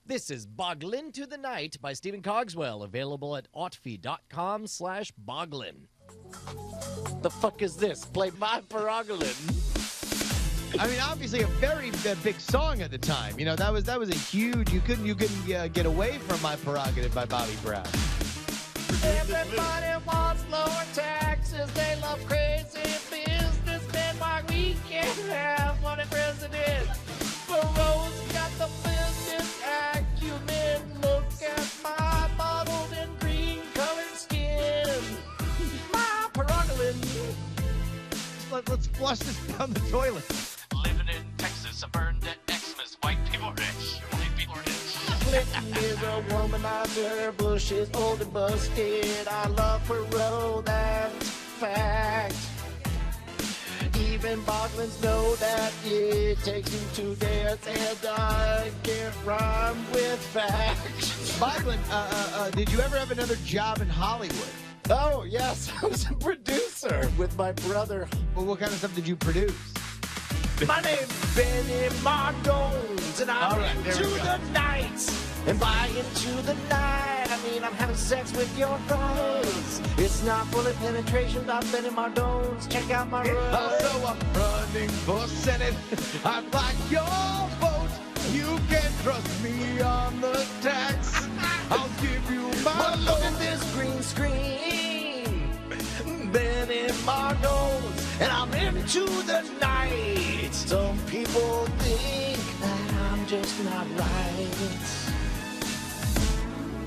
This is Boglin to the Night by Stephen Cogswell, available at autfy.com/Boglin. The fuck is this? Play my Paroglin. I mean, obviously a very big song at the time. You know, that was a huge. You couldn't get away from My Prerogative by Bobby Brown. Everybody wants lower taxes. They love crazy businessmen. Why we can't have one president? Barro's got the business acumen. Look at my mottled and green colored skin. My Paroglin. Let's flush this down the toilet. Living in Texas, I burned at Xmas. White people rich, white people rich. Clinton is a womanizer. Bush is old and busted. I love Perot, that's fact. Even Boglins know that it takes him 2 days, and I can't rhyme with facts. Boglin, did you ever have another job in Hollywood? Oh, yes, I was a producer with my brother. Well, what kind of stuff did you produce? My name's Benny Mardones, and I'm into the night. And by into the night, I mean I'm having sex with your clothes. It's not full of penetration, I'm Benny Mardones. Check out my road. Although I'm running for Senate, I'd like your vote. You can trust me on the tax. I'll give you my But vote. look at this green screen. Benny Mardones, and I'm into the night. Some people think that I'm just not right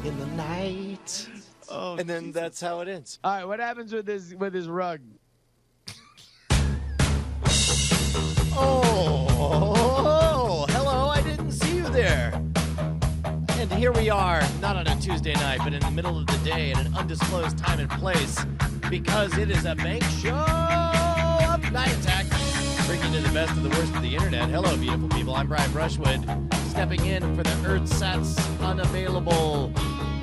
in the night. Oh, And then that's how it ends. all right, what happens with his rug? Oh, hello, I didn't see you there. And here we are, not on a Tuesday night, but in the middle of the day at an undisclosed time and place, because it is a bank show of Night Attack, bringing you the best of the worst of the internet. Hello, beautiful people. I'm Brian Brushwood, stepping in for the Erdsatz unavailable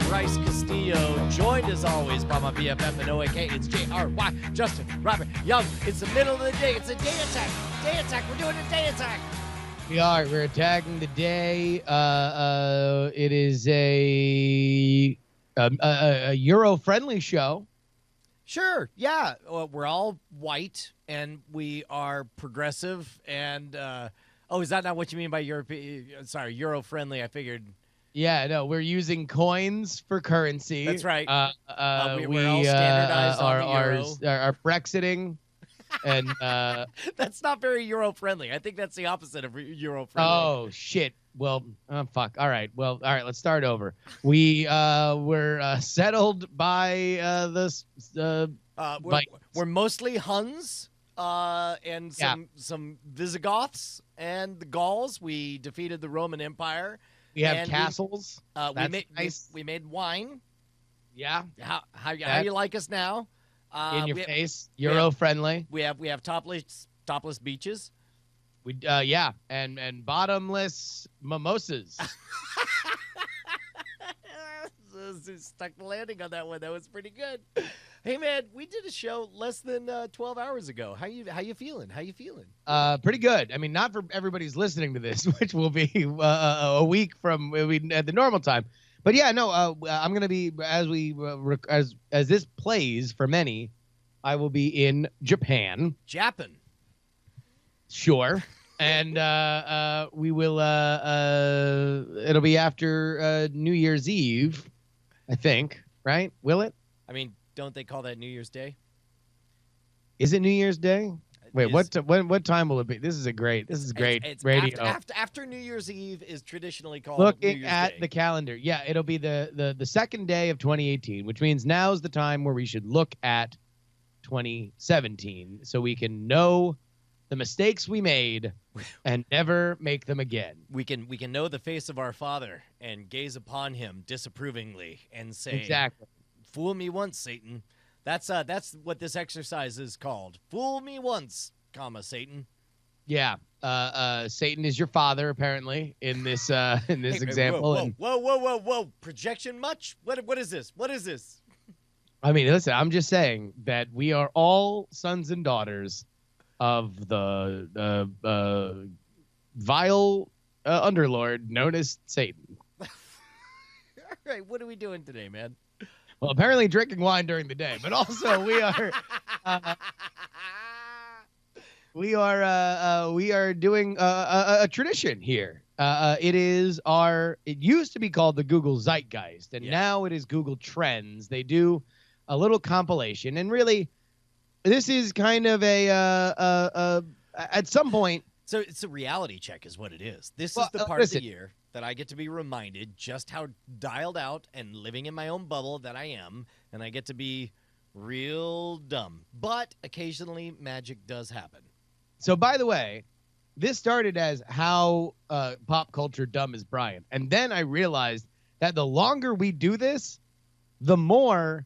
Bryce Castillo, joined as always by my BFF and OAK. It's JRY, Justin, Robert, Young. It's the middle of the day. It's a day attack. Day attack. We're doing a day attack. We're attacking the day. It is a Euro-friendly show. Sure, yeah. Well, we're all white, and we are progressive, and, is that not what you mean by Euro-friendly? I figured. Yeah, no, we're using coins for currency. That's right. We're all standardized on the euro. Are Brexiting, and That's not very Euro-friendly. I think that's the opposite of Euro-friendly. oh shit. Well, fuck. All right. Well, all right. Let's start over. We were settled by We're mostly Huns and some Visigoths and the Gauls. We defeated the Roman Empire. we have and castles. That's nice. We made wine. Yeah, How you like us now? in your face. Euro friendly. We have topless beaches. We and bottomless mimosas. Stuck the landing on that one. That was pretty good. Hey man, we did a show less than 12 hours ago. How you feeling? Pretty good. I mean, not for everybody's listening to this, which will be a week from at the normal time. But yeah, no, I'm gonna be as this plays for many, I will be in Japan. Japan. Sure. And we will it'll be after New Year's Eve, I think, right? Will it? I mean, don't they call that New Year's Day? Is it New Year's Day? Wait, Is- what time will it be? This is great It's radio. After New Year's Eve is traditionally called Looking New Year's at Day. the calendar. Yeah, it'll be the second day of 2018, which means now's the time where we should look at 2017 so we can know the mistakes we made and never make them again. We can know the face of our Father and gaze upon him disapprovingly and say, Exactly. "Fool me once, Satan." That's what this exercise is called. Fool me once, Satan. Yeah. Satan is your father, apparently, in this example. Whoa. Projection much? What is this? What is this? I mean, listen, I'm just saying that we are all sons and daughters of the vile underlord known as Satan. right, what are we doing today, man? Well, apparently drinking wine during the day, but also we are we are doing a tradition here. It used to be called the Google Zeitgeist, and now it is Google Trends. They do a little compilation, and really, this is kind of at some point. So it's a reality check is what it is. This is the part of the year that I get to be reminded just how dialed out and living in my own bubble that I am, and I get to be real dumb. But occasionally magic does happen. So, by the way, this started as how pop culture dumb is Brian. And then I realized that the longer we do this, the more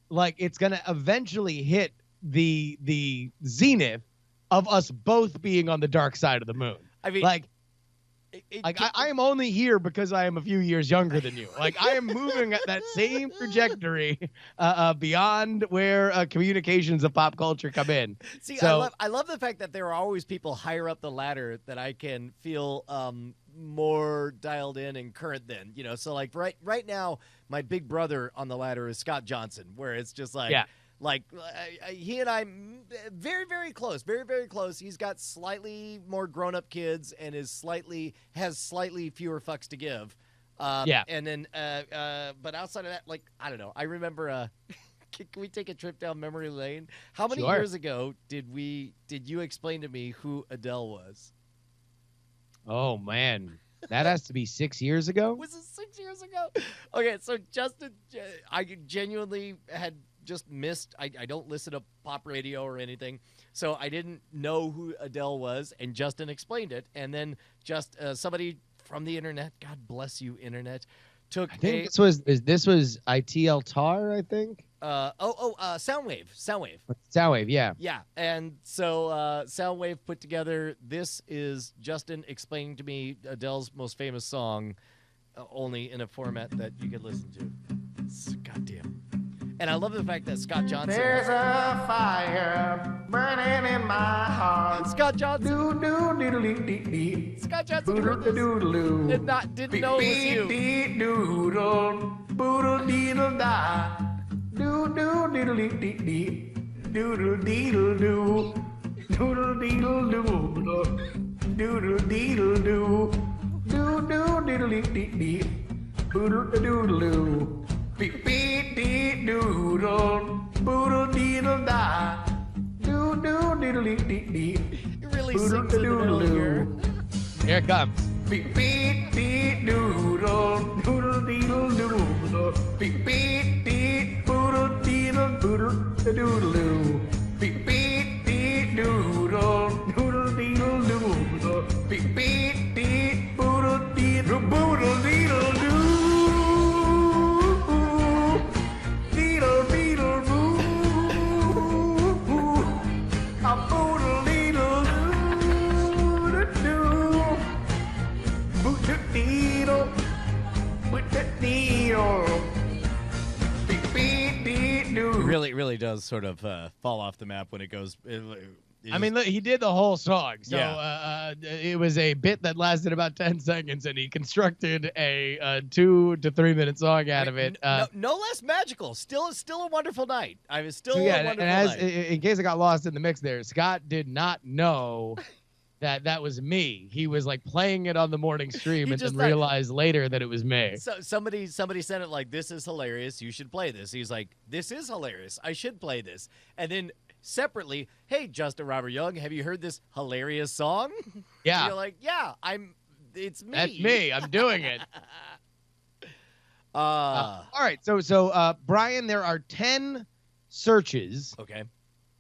like it's going to eventually hit the zenith of us both being on the dark side of the moon. I mean, I am only here because I am a few years younger than you. Like, I am moving at that same trajectory beyond where communications of pop culture come in. See, so, I love the fact that there are always people higher up the ladder that I can feel more dialed in and current than. You know, so like right now, my big brother on the ladder is Scott Johnson, where it's just like. Yeah. Like, he and I, very, very close, very, very close. He's got slightly more grown-up kids and has slightly fewer fucks to give. Yeah. And then, but outside of that, like, I don't know. I remember, can we take a trip down memory lane? How many years ago did you explain to me who Adele was? Oh, man. That has to be 6 years ago? Was it 6 years ago? Okay, so Justin, I genuinely had just missed. I don't listen to pop radio or anything, so I didn't know who Adele was, and Justin explained it, and then just somebody from the internet, God bless you, internet, took. I think this was ITL Tar, I think. Soundwave, yeah. And so Soundwave put together. This is Justin explaining to me Adele's most famous song, only in a format that you could listen to. Goddamn. And I love the fact that Scott Johnson. There's a fire burning in my heart. Scott Johnson. Scott Johnson heard this and didn't know it was you. Doodle doodle da. Doodle diddle dee. Doodle deedle doo. Doodle deedle doo. Doodle deedle doo. Doodle diddle dee. Doodle doodle doo. Beep beep dee doodle, boodle deedle da, doo doo diddle dee dee. It really sings in the middle here. Here it comes. Beep beep dee doodle, doodle deedle doodle. Beep beep dee boodle deedle boodle doodle doo. Beep beep dee doodle, doodle deedle doodle. Beep beep dee boodle deedle boodle deedle doo. It really does sort of fall off the map when it goes. I mean, look, he did the whole song, so yeah. It was a bit that lasted about 10 seconds, and he constructed a 2 to 3 minute song out of it. No less magical. Still a wonderful night. I was still a wonderful night. In case I got lost in the mix there, Scott did not know that was me. He was like playing it on the morning stream and then realized later that it was me. So somebody sent it like, "This is hilarious. You should play this." He's like, "This is hilarious. I should play this." And then separately, "Hey, Justin Robert Young, have you heard this hilarious song?" Yeah. And you're like, "Yeah, it's me. That's me. I'm doing it." All right. So Brian, there are 10 searches. Okay.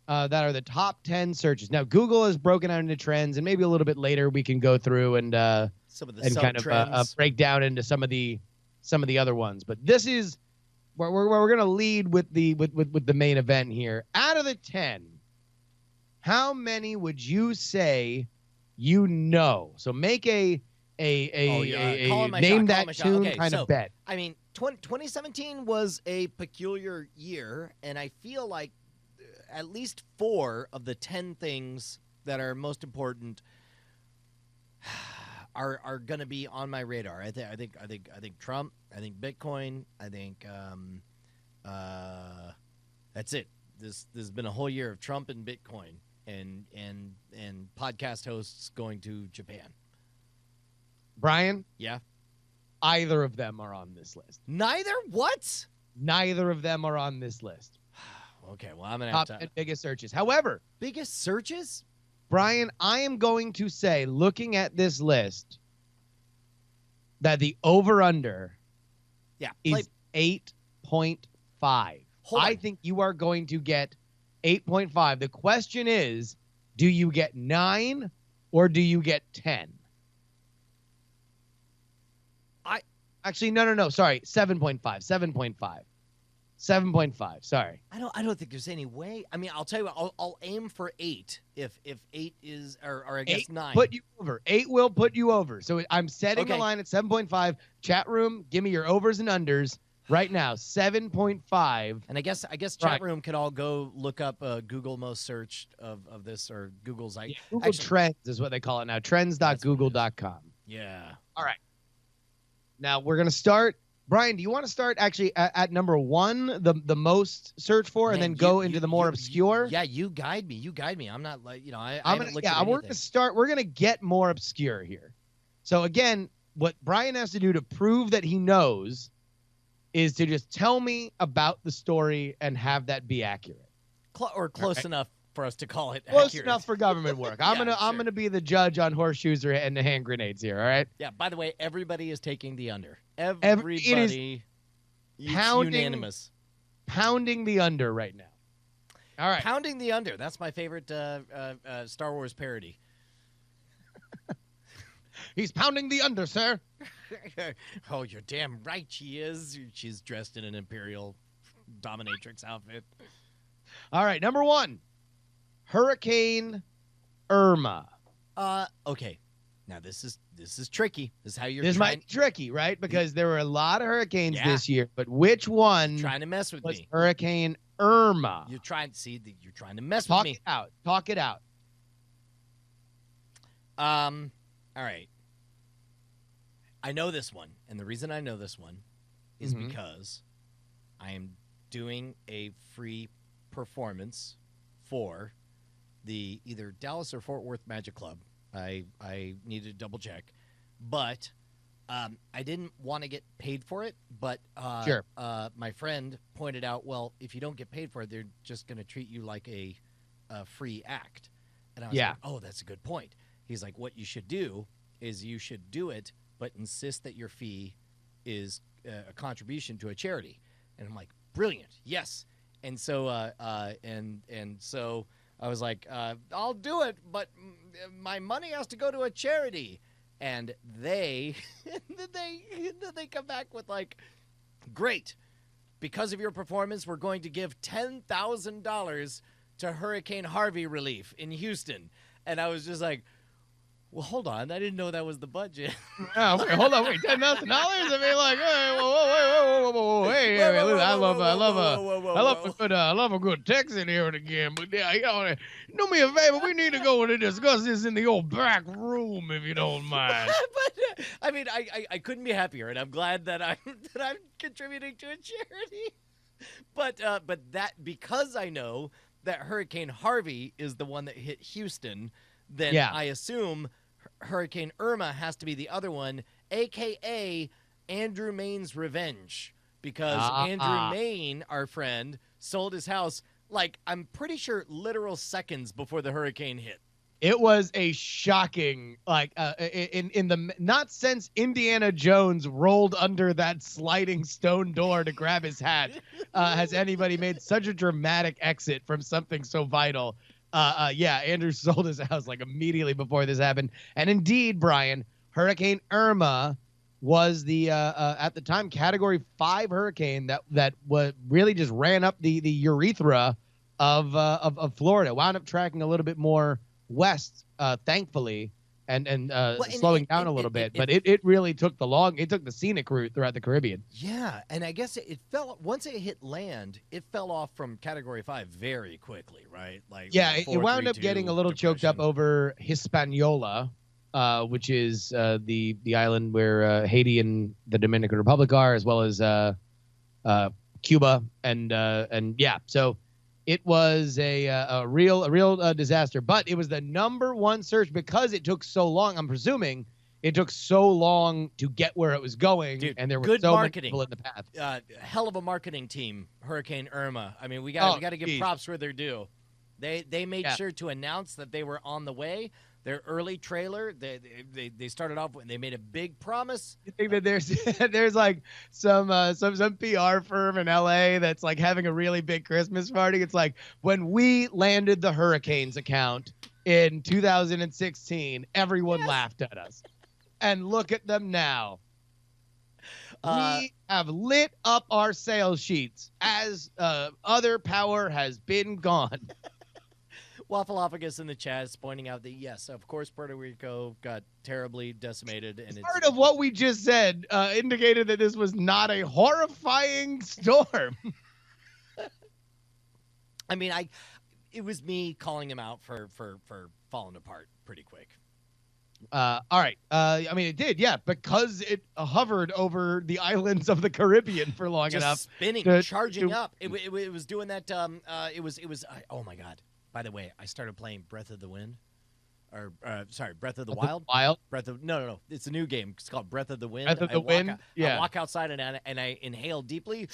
That are the top 10 searches. Now, Google has broken out into trends, and maybe a little bit later we can go through and some of the kind of break down into some of the other ones. But this is where we're going to lead with the main event here. Out of the 10, how many would you say you know? So make a name that tune kind of bet. I mean, 2017 was a peculiar year, and I feel like at least 4 of the 10 things that are most important are going to be on my radar. I think Trump. I think Bitcoin. I think that's it. This has been a whole year of Trump and Bitcoin and podcast hosts going to Japan. Brian, Yeah. either of them are on this list. Neither? What? Neither of them are on this list. Okay, well, I'm going to have Top to. 10 biggest searches. However, Biggest searches? Brian, I am going to say, looking at this list, that the over-under Yeah. is 8.5. Hold I on. think you are going to get 8.5. The question is, do you get 9 or do you get 10? Actually, no. Sorry, 7.5. 7.5. Sorry. I don't think there's any way. I mean, I'll tell you what. I'll aim for 8 if 8 is or I guess 9. Put you over. 8 will put you over. So I'm setting the Okay. line at 7.5. Chat room, give me your overs and unders right now. 7.5. And I guess chat Right. room could all go look up Google most searched of this or Google's like Google actually, Trends is what they call it now. Trends.google.com. yeah. All right. Now we're going to start. Brian, do you want to start actually at number 1, the most search for, and Man, then go you- into you- the more you- obscure? Yeah, you guide me. I'm not like I I'm haven't gonna, looked yeah, at we're anything. gonna start. We're gonna get more obscure here. So again, what Brian has to do to prove that he knows is to just tell me about the story and have that be accurate. Close Right. enough for us to call it Close accurate. enough for government work. I'm Yeah, I'm sure. gonna be the judge on horseshoes and the hand grenades here. All right. Yeah. By the way, everybody is taking the under. it is Everybody. It's pounding- unanimous. Pounding the under right now. All right. Pounding the under. That's my favorite Star Wars parody. He's pounding the under, sir. Oh, you're damn right she is. She's dressed in an Imperial dominatrix outfit. All right. Number 1, Hurricane Irma. Okay. Now this is tricky. This is how you're This trying, might be tricky, right? Because there were a lot of hurricanes Yeah. this year, but which one trying to mess with was me. Hurricane Irma? You're trying to mess Talk with it me. out. Talk it out. All right. I know this one, and the reason I know this one is Mhm. because I am doing a free performance for the either Dallas or Fort Worth Magic Club. I need to double check, but I didn't want to get paid for it. But Sure. my friend pointed out, well, if you don't get paid for it, they're just going to treat you like a free act. And I was Yeah. like, oh, that's a good point. He's like, what you should do is you should do it, but insist that your fee is a contribution to a charity. And I'm like, brilliant, yes. And so and so I was like, I'll do it, but my money has to go to a charity. And they they come back with like, great, because of your performance, we're going to give $10,000 to Hurricane Harvey relief in Houston. And I was just like, well, hold on, I didn't know that was the budget. Oh, wait, hold on, wait, $10,000? I mean, like, hey, whoa, hey, hey, listen, I love a good Texan here and again, but yeah, you know, do me a favor, we need to go and discuss this in the old back room, if you don't mind. But I mean, I couldn't be happier, and I'm glad that I'm contributing to a charity. But that, because I know that Hurricane Harvey is the one that hit Houston, then Yeah. I assume Hurricane Irma has to be the other one, a.k.a. Andrew Maine's revenge, because Andrew Maine, our friend, sold his house, like, I'm pretty sure literal seconds before the hurricane hit. It was a shocking, like, in the, not since Indiana Jones rolled under that sliding stone door to grab his hat, has anybody made such a dramatic exit from something so vital. Yeah, Andrew sold his house like immediately before this happened. And indeed, Brian, Hurricane Irma was the at the time Category 5 hurricane that was really just ran up the urethra of Florida. Wound up tracking a little bit more west, thankfully, and slowing down a little bit. But it really took the scenic route throughout the Caribbean. Yeah, and I guess it fell, once it hit land, it fell off from Category 5 very quickly, right? Like, Yeah, like it wound up 432 getting a little choked up depression. over Hispaniola, which is the island where Haiti and the Dominican Republic are, as well as Cuba, and yeah, so it was a real disaster. But it was the #1 search because it took so long. I'm presuming it took so long to get where it was going, Dude, and there were good so many marketing. people in the path. Hell of a marketing team, Hurricane Irma. I mean, we got to give geez. props where they're due. They made Yeah. sure to announce that they were on the way. Their early trailer, they started off when they made a big promise. You think that there's like some PR firm in LA that's like having a really big Christmas party? It's like, when we landed the Hurricanes account in 2016, everyone laughed at us. And look at them now. We have lit up our sales sheets as other power has been gone. Waffleophagus in the chat is pointing out that, yes, of course, Puerto Rico got terribly decimated. And Part of what we just said indicated that this was not a horrifying storm. I mean, it was me calling him out for falling apart pretty quick. All right. I mean, it did, yeah, because it hovered over the islands of the Caribbean for long Just enough. spinning, charging up. It was doing that. It was. Oh my God. By the way, I started playing Breath of the Wind, or Breath of the Wild. No. It's a new game. It's called Breath of the Wind. Breath of the Wind. I walk outside and I inhale deeply.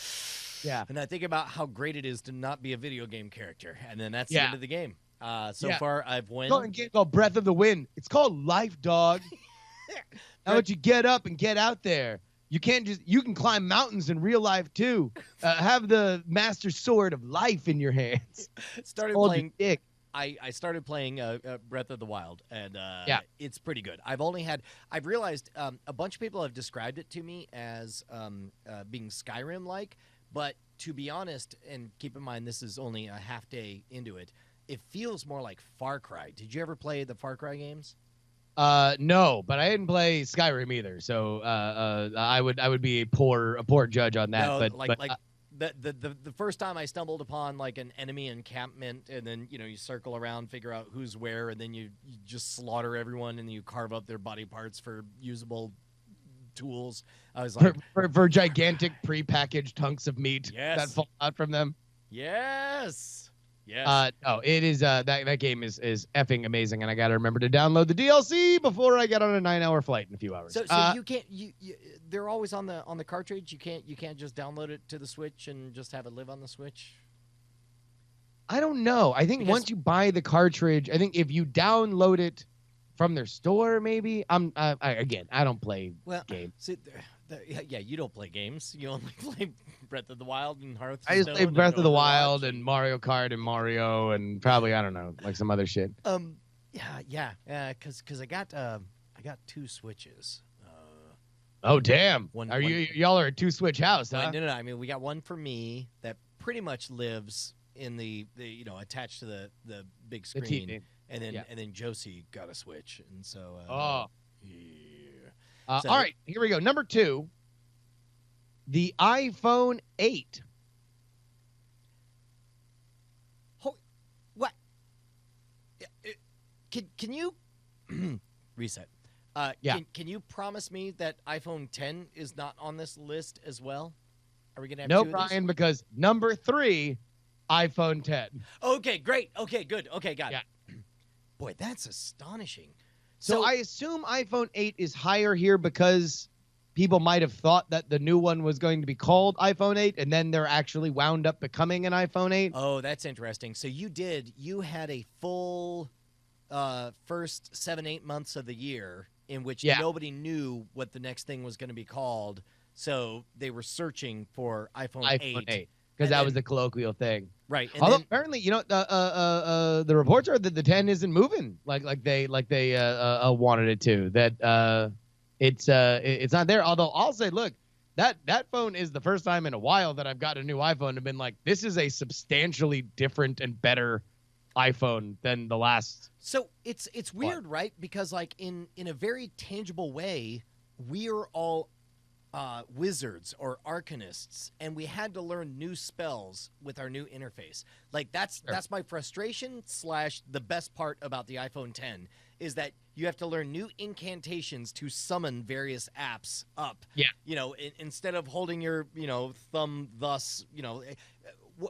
Yeah. And I think about how great it is to not be a video game character, and then that's the end of the game. So far, I've won. It's a game called Breath of the Wind. It's called Life, dog. How about you get up and get out there? You can climb mountains in real life too. Have the master sword of life in your hands. I started playing Breath of the Wild, and it's pretty good. I've realized a bunch of people have described it to me as being Skyrim-like, but to be honest, and keep in mind this is only a half day into it, it feels more like Far Cry. Did you ever play the Far Cry games? No, but I didn't play Skyrim either, so I would be a poor judge on that. No, but the first time I stumbled upon like an enemy encampment, and then you circle around, figure out who's where, and then you just slaughter everyone, and then you carve up their body parts for usable tools. I was like, for gigantic prepackaged hunks of meat that fall out from them. Yes. No, it is that game is effing amazing, and I got to remember to download the DLC before I get on a 9-hour flight in a few hours. So you can't they're always on the cartridge. You can't just download it to the Switch and just have it live on the Switch. I don't know. I think once you buy the cartridge, I think if you download it from their store, maybe. I don't play games. See, you don't play games. You only play Breath of the Wild and Hearthstone. I just play Breath of the Wild and Mario Kart and Mario and probably, I don't know, like some other shit. Because I got 2 Switches. Oh damn! Y'all are a 2-Switch house, huh? No. I mean, we got one for me that pretty much lives in the attached to the big screen, and then Josie got a Switch, and so. All right, here we go. Number 2, the iPhone 8. What? Can you reset? Can you promise me that iPhone 10 is not on this list as well? Are we gonna have no, 2 Brian? Because number 3, iPhone 10. Okay, great. Okay, good. Okay, got it. Boy, that's astonishing. So I assume iPhone 8 is higher here because people might have thought that the new one was going to be called iPhone 8, and then they're actually wound up becoming an iPhone 8. Oh, that's interesting. So you had a full first 7-8 months of the year in which nobody knew what the next thing was going to be called. So they were searching for iPhone 8. Because that was the colloquial thing. Right. And although apparently, the reports are that the 10 isn't moving like they wanted it to. That it's not there. Although I'll say, look, that phone is the first time in a while that I've got a new iPhone and been like, this is a substantially different and better iPhone than the last. So it's weird, right? Because like in a very tangible way, we are all wizards or arcanists, and we had to learn new spells with our new interface. Like that's my frustration / the best part about the iPhone 10 is that you have to learn new incantations to summon various apps up. Yeah. Instead of holding your thumb thus.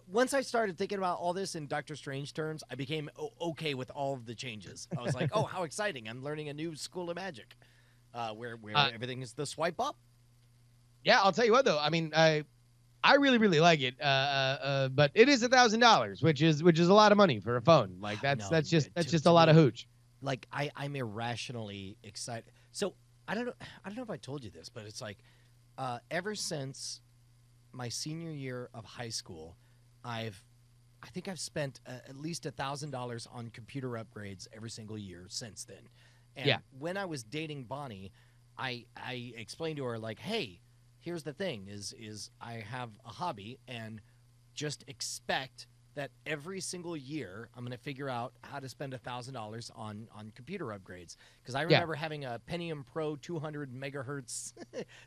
Once I started thinking about all this in Doctor Strange terms, I became okay with all of the changes. I was like, oh, how exciting! I'm learning a new school of magic, where everything is the swipe up. Yeah, I'll tell you what though. I mean, I really really like it. But it is $1,000, which is a lot of money for a phone. Like that's just a lot of hooch. Like I'm irrationally excited. So I don't know if I told you this, but it's like ever since my senior year of high school, I think I've spent at least $1,000 on computer upgrades every single year since then. And when I was dating Bonnie, I explained to her like, hey, here's the thing is I have a hobby, and just expect that every single year I'm going to figure out how to spend $1,000 on computer upgrades. Because I remember having a Pentium Pro 200 megahertz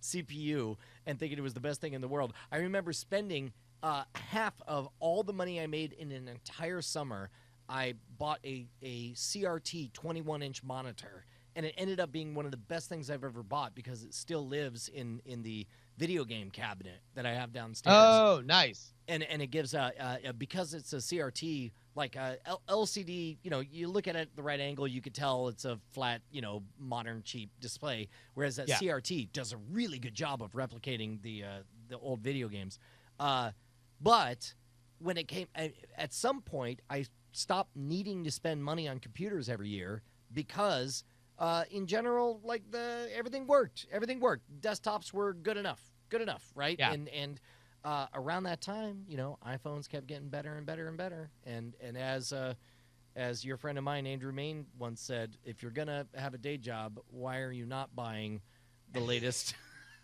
CPU and thinking it was the best thing in the world. I remember spending half of all the money I made in an entire summer. I bought a CRT 21-inch monitor, and it ended up being one of the best things I've ever bought because it still lives in the video game cabinet that I have downstairs. Oh, nice. And it gives because it's a CRT, like LCD, you look at it at the right angle, you could tell it's a flat, modern cheap display, whereas that CRT does a really good job of replicating the old video games. But when it came at some point, I stopped needing to spend money on computers every year because in general, like everything worked. Desktops were good enough, right? Yeah. And around that time, iPhones kept getting better and better and better. And as your friend of mine, Andrew Main, once said, if you're gonna have a day job, why are you not buying the latest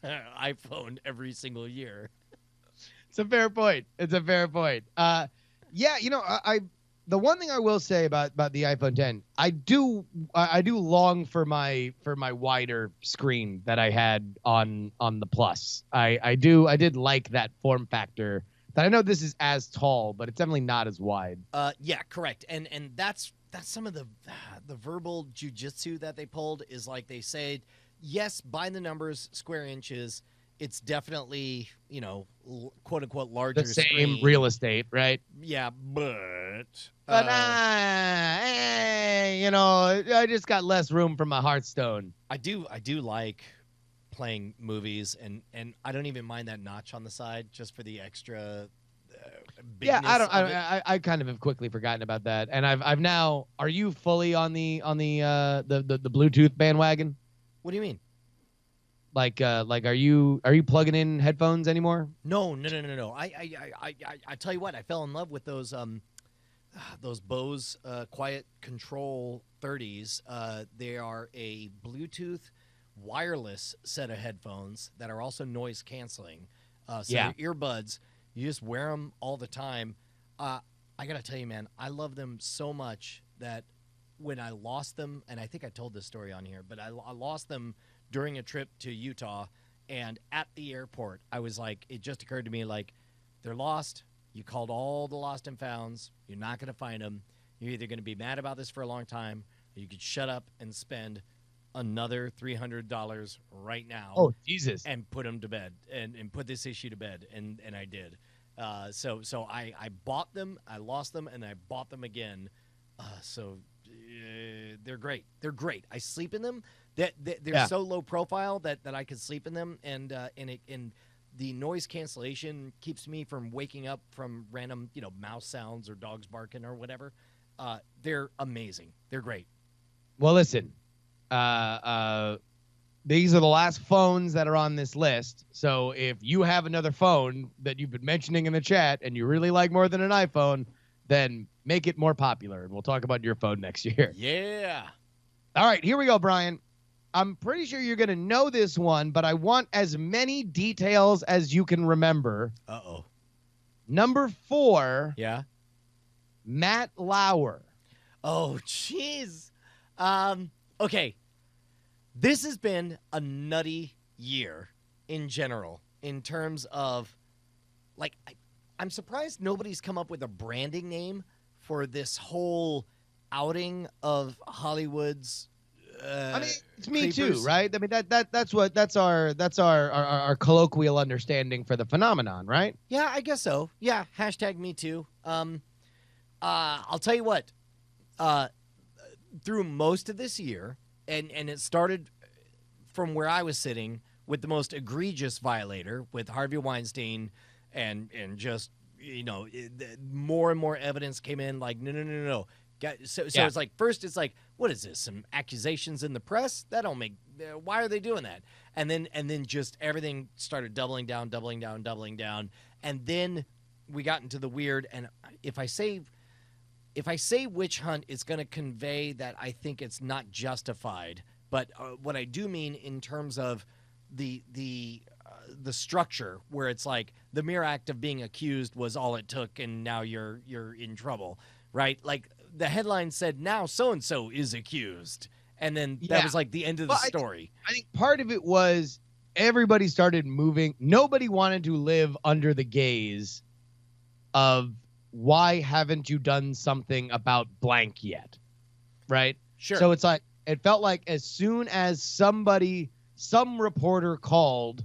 iPhone every single year? It's a fair point. The one thing I will say about the iPhone 10, I do long for my wider screen that I had on the Plus. I did like that form factor. That I know this is as tall, but it's definitely not as wide. Yeah, correct. And that's some of the verbal jujitsu that they pulled is like they said, yes, by the numbers, square inches. It's definitely, quote unquote larger. The same screen. real estate, right? Yeah, but I just got less room for my Hearthstone. I do like playing movies, and I don't even mind that notch on the side just for the extra. Yeah, I kind of have quickly forgotten about that, and I've now. Are you fully on the Bluetooth bandwagon? What do you mean? Like, are you plugging in headphones anymore? No. I tell you what, I fell in love with those Bose Quiet Control 30s. They are a Bluetooth wireless set of headphones that are also noise canceling. They're earbuds. You just wear them all the time. I gotta tell you, man, I love them so much that when I lost them, and I think I told this story on here, but I lost them during a trip to Utah, and at the airport, I was like, it just occurred to me, like, they're lost. You called all the lost and founds. You're not going to find them. You're either going to be mad about this for a long time, or you could shut up and spend another $300 right now. Oh, Jesus. And put them to bed, and put this issue to bed, and I did. So I bought them, I lost them, and I bought them again. They're great. They're great. I sleep in them. They're so low profile that I can sleep in them, and the noise cancellation keeps me from waking up from random mouse sounds or dogs barking or whatever. They're amazing. They're great. Well, listen, these are the last phones that are on this list. So if you have another phone that you've been mentioning in the chat and you really like more than an iPhone, then make it more popular, and we'll talk about your phone next year. Yeah. All right, here we go, Brian. I'm pretty sure you're going to know this one, but I want as many details as you can remember. Uh-oh. Number 4. Yeah. Matt Lauer. Oh, jeez. Okay. This has been a nutty year in general, in terms of, like, I'm surprised nobody's come up with a branding name for this whole outing of Hollywood's. I mean, it's Me creepers. Too, right? I mean, that's our colloquial understanding for the phenomenon, right? Yeah, I guess so. Yeah, hashtag Me Too. I'll tell you what. Through most of this year, and it started from where I was sitting with the most egregious violator with Harvey Weinstein, and just, more and more evidence came in. Like, no. So Yeah. it's like, first it's like, what is this? Some accusations in the press? That don't make. Why are they doing that? And then just everything started doubling down, and then we got into the weird. And if I say witch hunt, it's going to convey that I think it's not justified. But what I do mean in terms of the structure, where it's like the mere act of being accused was all it took, and now you're in trouble, right? Like the headline said, now so and so is accused, and then that was like the end of the story. I think part of it was everybody started moving. Nobody wanted to live under the gaze of, why haven't you done something about blank yet? Right? Sure. So it's like, it felt like as soon as some reporter called,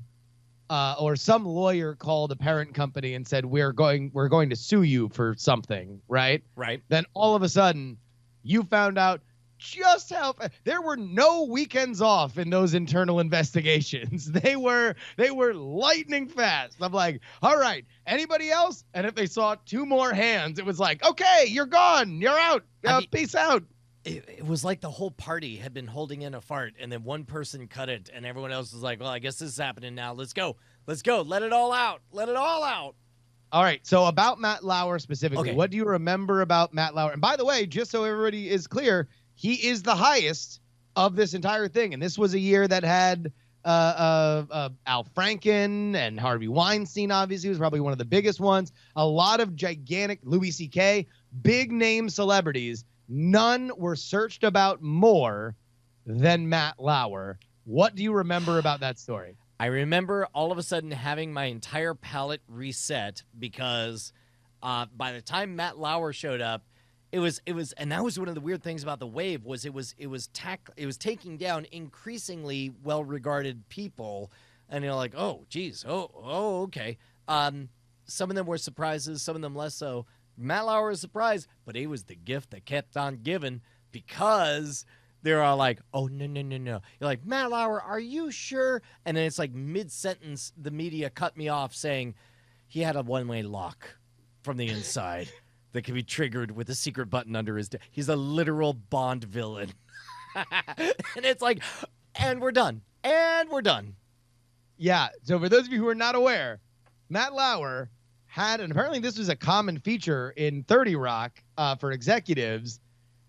or some lawyer called a parent company and said, we're going to sue you for something, right? Right. Then all of a sudden you found out just how there were no weekends off in those internal investigations. They were lightning fast. I'm like, all right, anybody else? And if they saw 2 more hands, it was like, okay, you're gone, you're out, peace out. It was like the whole party had been holding in a fart, and then one person cut it, and everyone else was like, well, I guess this is happening now. Let's go, let it all out. All right, so about Matt Lauer specifically, Okay. What do you remember about Matt Lauer? And by the way, just so everybody is clear, he is the highest of this entire thing. And this was a year that had Al Franken and Harvey Weinstein, obviously, was probably one of the biggest ones. A lot of gigantic Louis C.K., big name celebrities. None were searched about more than Matt Lauer. What do you remember about that story? I remember all of a sudden having my entire palette reset because by the time Matt Lauer showed up, it was, and that was one of the weird things about the wave was it was taking down increasingly well-regarded people, and you're like, oh, geez, okay. Some of them were surprises, some of them less so. Matt Lauer was surprised, but he was the gift that kept on giving because they're all like, oh, no. You're like, Matt Lauer, are you sure? And then it's like mid-sentence, the media cut me off saying he had a one-way lock from the inside that can be triggered with a secret button under his desk. He's a literal Bond villain. And it's like, and we're done. Yeah, so for those of you who are not aware, Matt Lauer had, and apparently this was a common feature in 30 Rock for executives,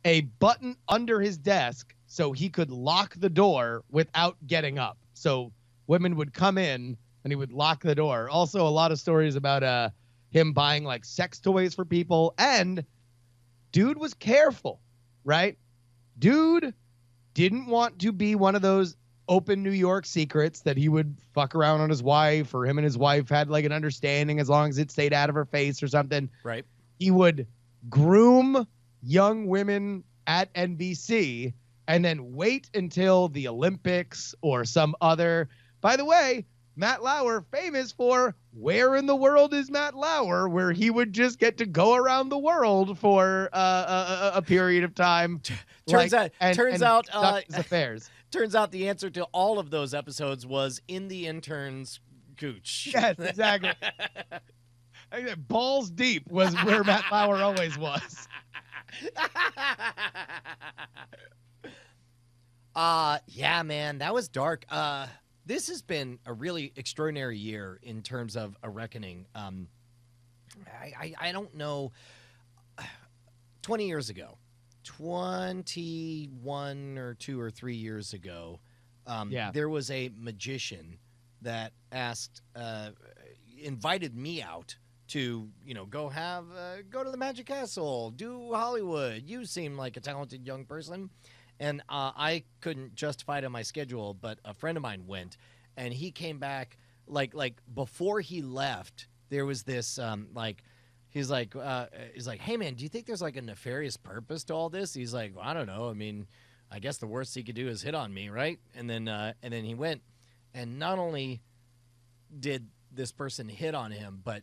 a button under his desk so he could lock the door without getting up. So women would come in and he would lock the door. Also, a lot of stories about him buying like sex toys for people. And dude was careful, right? Dude didn't want to be one of those open New York secrets that he would fuck around on his wife, or him and his wife had like an understanding as long as it stayed out of her face or something. Right. He would groom young women at NBC and then wait until the Olympics or some other. By the way, Matt Lauer, famous for Where in the World is Matt Lauer, where he would just get to go around the world for a period of time. Turns out conduct his affairs. Turns out the answer to all of those episodes was in the intern's gooch. Yes, exactly. Balls deep was where Matt Lauer always was. Yeah, man, that was dark. This has been a really extraordinary year in terms of a reckoning. I don't know. 20 years ago, 21 or 2 or 3 years ago, there was a magician that invited me out to, go to the Magic Castle, do Hollywood. You seem like a talented young person. And I couldn't justify it on my schedule, but a friend of mine went, and he came back like before he left, there was this he's like, hey man, do you think there's like a nefarious purpose to all this? He's like, well, I don't know. I mean, I guess the worst he could do is hit on me, right? And then he went, and not only did this person hit on him, but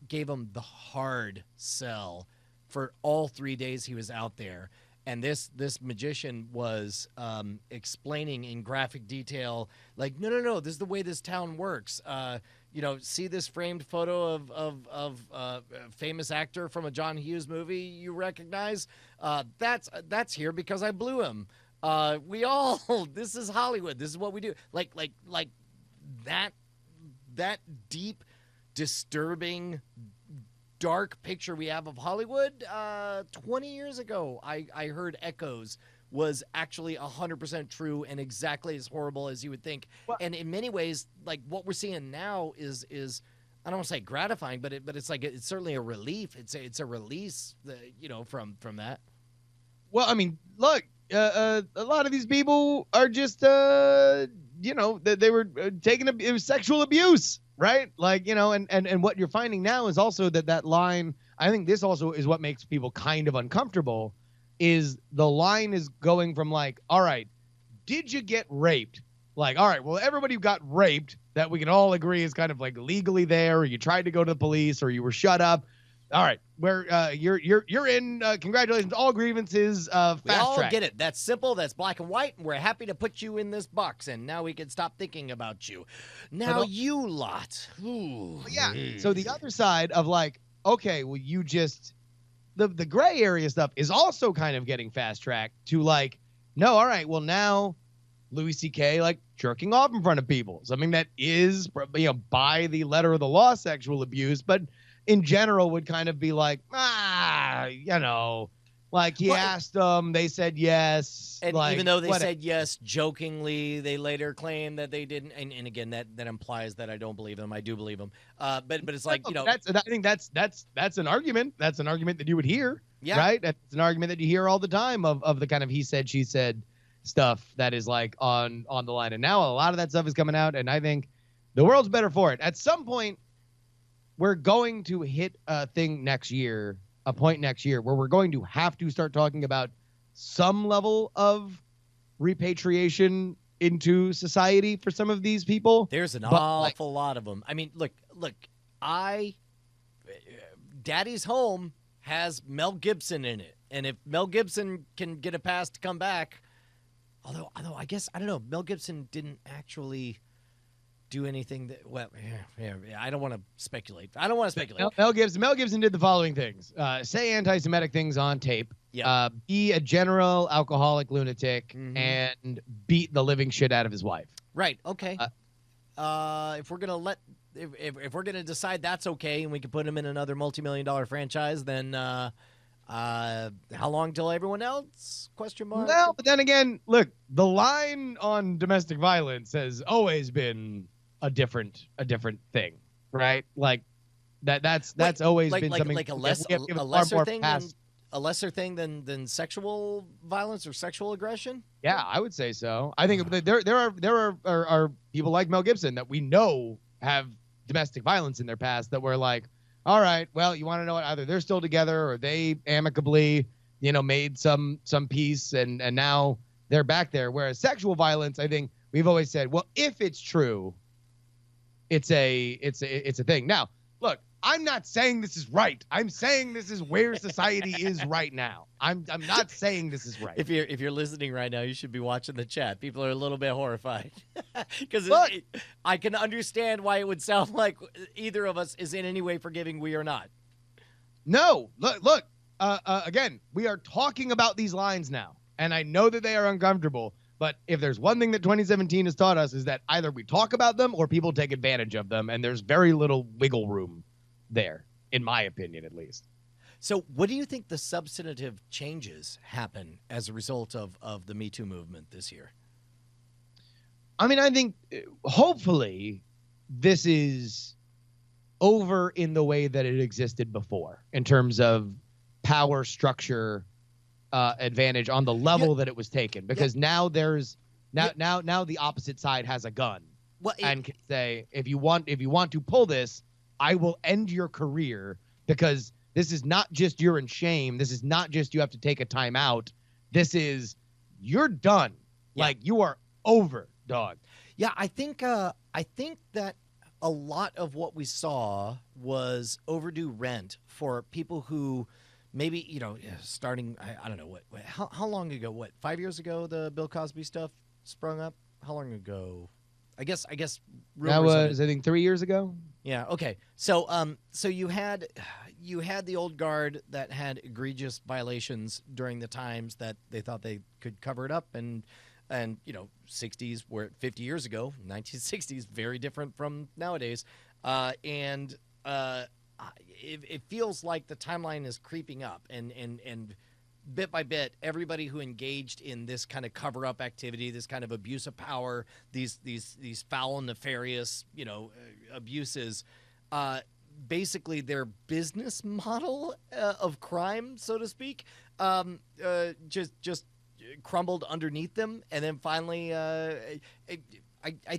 gave him the hard sell for all 3 days he was out there. And this magician was explaining in graphic detail, like, no, this is the way this town works. See this framed photo of a famous actor from a John Hughes movie you recognize? That's here because I blew him. This is Hollywood. This is what we do. Like that deep, disturbing, dark picture we have of Hollywood 20 years ago, I heard echoes was actually 100% true and exactly as horrible as you would think. Well, and in many ways, like what we're seeing now is I don't want to say gratifying, but it's like it's certainly a relief. It's a release, from that. Well, I mean, look, a lot of these people are just they were taking it was sexual abuse. Right? Like, and what you're finding now is also that line, I think this also is what makes people kind of uncomfortable, is the line is going from like, all right, did you get raped? Like, all right, well, everybody who got raped that we can all agree is kind of like legally there, or you tried to go to the police, or you were shut up. All right, you're in. Congratulations, all grievances. Fast we all track. Get it. That's simple. That's black and white. And we're happy to put you in this box. And now we can stop thinking about you. Now you lot. Ooh. Yeah. So the other side of like, okay, well, you just the gray area stuff is also kind of getting fast tracked to like, no, all right, well now Louis C.K. like jerking off in front of people, something that is by the letter of the law sexual abuse, but in general would kind of be like, like he asked them, they said yes. And like, even though they said yes jokingly, they later claimed that they didn't. And again, that implies that I don't believe them. I do believe them. But it's like, I think that's an argument. That's an argument that you would hear. Yeah. Right. That's an argument that you hear all the time of the kind of he said, she said stuff that is like on the line. And now a lot of that stuff is coming out. And I think the world's better for it. At some point, we're going to hit a point next year where we're going to have to start talking about some level of repatriation into society for some of these people. There's an awful lot of them. I mean, look, Daddy's Home has Mel Gibson in it. And if Mel Gibson can get a pass to come back, although I guess, I don't know, Mel Gibson didn't actually do anything that, I don't want to speculate. Mel Gibson did the following things: say anti-Semitic things on tape, be a general alcoholic lunatic, and beat the living shit out of his wife. Right. Okay. If we're gonna if we're gonna decide that's okay, and we can put him in another multi-million-dollar franchise, then how long till everyone else? Question mark. Well, but then again, look, the line on domestic violence has always been a different thing, right? Like that's always been something like a lesser thing than sexual violence or sexual aggression. Yeah, I would say so. I think there are people like Mel Gibson that we know have domestic violence in their past that were like, all right, well, you want to know what? Either they're still together or they amicably, made some peace and now they're back there. Whereas sexual violence, I think we've always said, well, if it's true, it's a thing. Now, look, I'm not saying this is right. I'm saying this is where society is right now. I'm not saying this is right. If you're listening right now, you should be watching the chat. People are a little bit horrified because I can understand why it would sound like either of us is in any way forgiving. We are not. No, look. Again, we are talking about these lines now, and I know that they are uncomfortable. But if there's one thing that 2017 has taught us is that either we talk about them or people take advantage of them, and there's very little wiggle room there, in my opinion, at least. So what do you think the substantive changes happen as a result of the Me Too movement this year? I mean, I think hopefully this is over in the way that it existed before in terms of power structure advantage on the level that it was taken, because now there's now the opposite side has a gun Well, and can say, if you want to pull this, I will end your career, because this is not just you're in shame. This is not just you have to take a time out. This is you're done. Yeah. Like, you are over, dog. Yeah, I think that a lot of what we saw was overdue rent for people who maybe, starting, I don't know, how long ago, 5 years ago the Bill Cosby stuff sprung up? How long ago? I guess That rumors of was, it. I think, 3 years ago. Yeah. Okay. So you had the old guard that had egregious violations during the times that they thought they could cover it up, and 60s were 50 years ago, 1960s, very different from nowadays, and it feels like the timeline is creeping up, and bit by bit, everybody who engaged in this kind of cover-up activity, this kind of abuse of power, these foul, nefarious, abuses, basically their business model of crime, so to speak, just crumbled underneath them, and then finally, I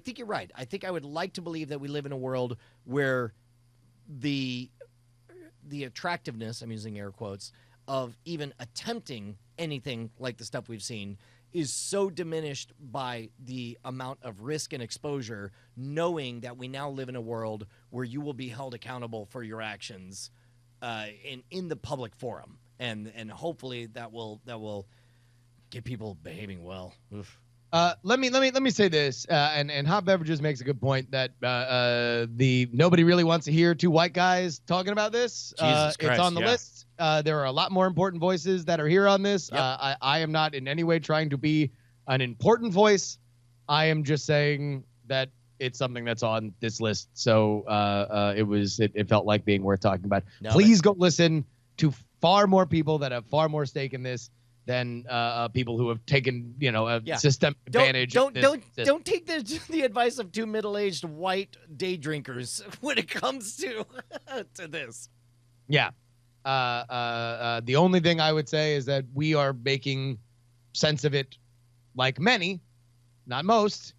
think you're right. I think I would like to believe that we live in a world where the attractiveness, I'm using air quotes, of even attempting anything like the stuff we've seen is so diminished by the amount of risk and exposure, knowing that we now live in a world where you will be held accountable for your actions in the public forum, and hopefully that will get people behaving well. Oof. Let me say this, and Hot Beverages makes a good point that nobody really wants to hear two white guys talking about this. Jesus Christ, it's on the yeah. list. There are a lot more important voices that are here on this. Yep. I am not in any way trying to be an important voice. I am just saying that it's something that's on this list. So it felt like being worth talking about. No, Please go listen to far more people that have far more stake in this than people who have taken, systemic advantage. Don't of this. take the advice of two middle-aged white day drinkers when it comes to this. Yeah. The only thing I would say is that we are making sense of it, like many, not most,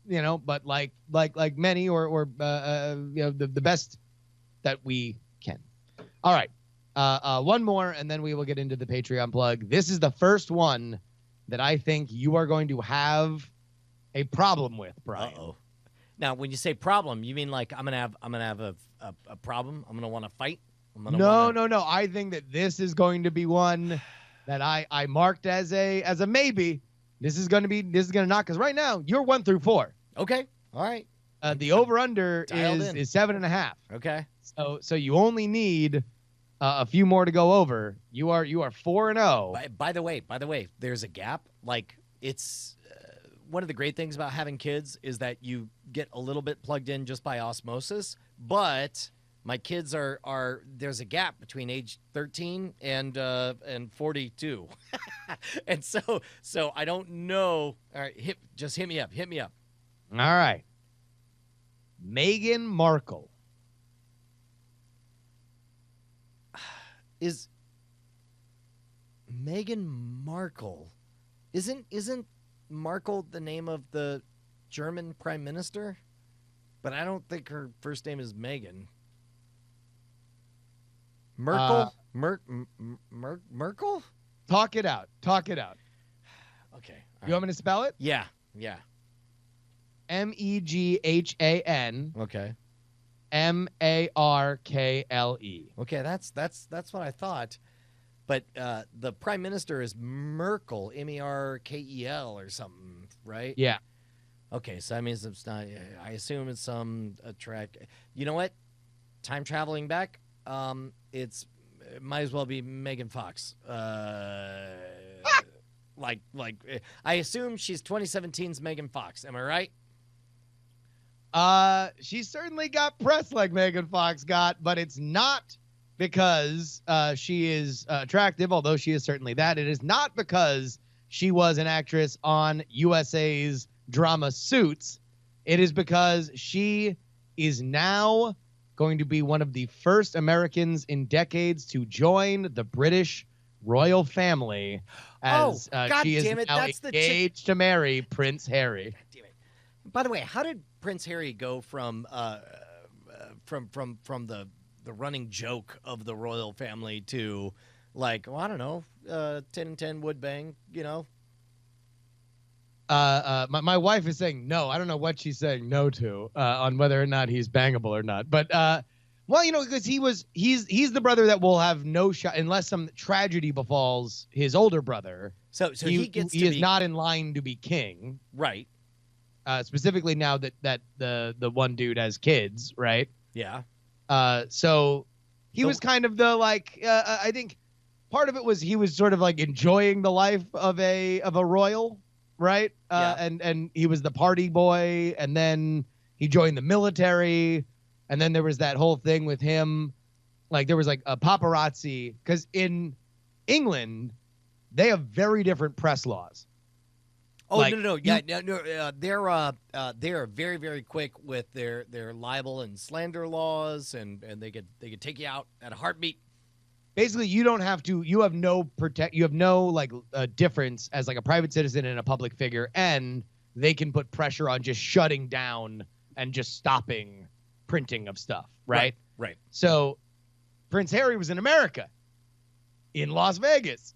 but like many, or the best that we can. All right. One more, and then we will get into the Patreon plug. This is the first one that I think you are going to have a problem with, Brian. Uh-oh. Now, when you say problem, you mean like I'm gonna have a problem? I'm gonna want to fight? No. I think that this is going to be one that I marked as a maybe. This is gonna knock, because right now you're 1 through 4. Okay. All right. The over under Dialed in. is 7.5. Okay. So you only need a few more to go over. You are 4-0. By the way, there's a gap. Like, it's one of the great things about having kids is that you get a little bit plugged in just by osmosis. But my kids are there's a gap between age 13 and 42, and so I don't know. All right, just hit me up. All right. Meghan Markle. Is Meghan Markle? Isn't Markle the name of the German prime minister? But I don't think her first name is Meghan. Merkel? Merkel? Talk it out. Okay. You want me to spell it? Yeah. Meghan. Okay. Markle. Okay, that's what I thought. But the prime minister is Merkel, Merkel or something, right? Yeah. Okay, so that means it's not. I assume it's some track. You know what? Time traveling back. It might as well be Megan Fox. Like I assume she's 2017's Megan Fox. Am I right? She certainly got press like Megan Fox got, but it's not because she is attractive, although she is certainly that. It is not because she was an actress on USA's drama Suits. It is because she is now going to be one of the first Americans in decades to join the British royal family, as God she is damn it, now that's the engaged to marry Prince Harry. God damn it. By the way, how did Prince Harry go from the running joke of the royal family to like, well, I don't know, 10 and 10 would bang, you know? My wife is saying no. I don't know what she's saying no to on whether or not he's bangable or not. But well, you know, because he's the brother that will have no shot unless some tragedy befalls his older brother. So he is not in line to be king, right? Specifically now that the one dude has kids, right? Yeah. So he was kind of the like I think part of it was he was sort of like enjoying the life of a royal. Right. Yeah. And he was the party boy, and then he joined the military, and then there was that whole thing with him. Like there was like a paparazzi, because in England they have very different press laws. Oh, like, no, they're very, very quick with their libel and slander laws, and they could take you out at a heartbeat. Basically, you have no like difference as like a private citizen and a public figure, and they can put pressure on just shutting down and just stopping printing of stuff, right? Right. So Prince Harry was in America, in Las Vegas,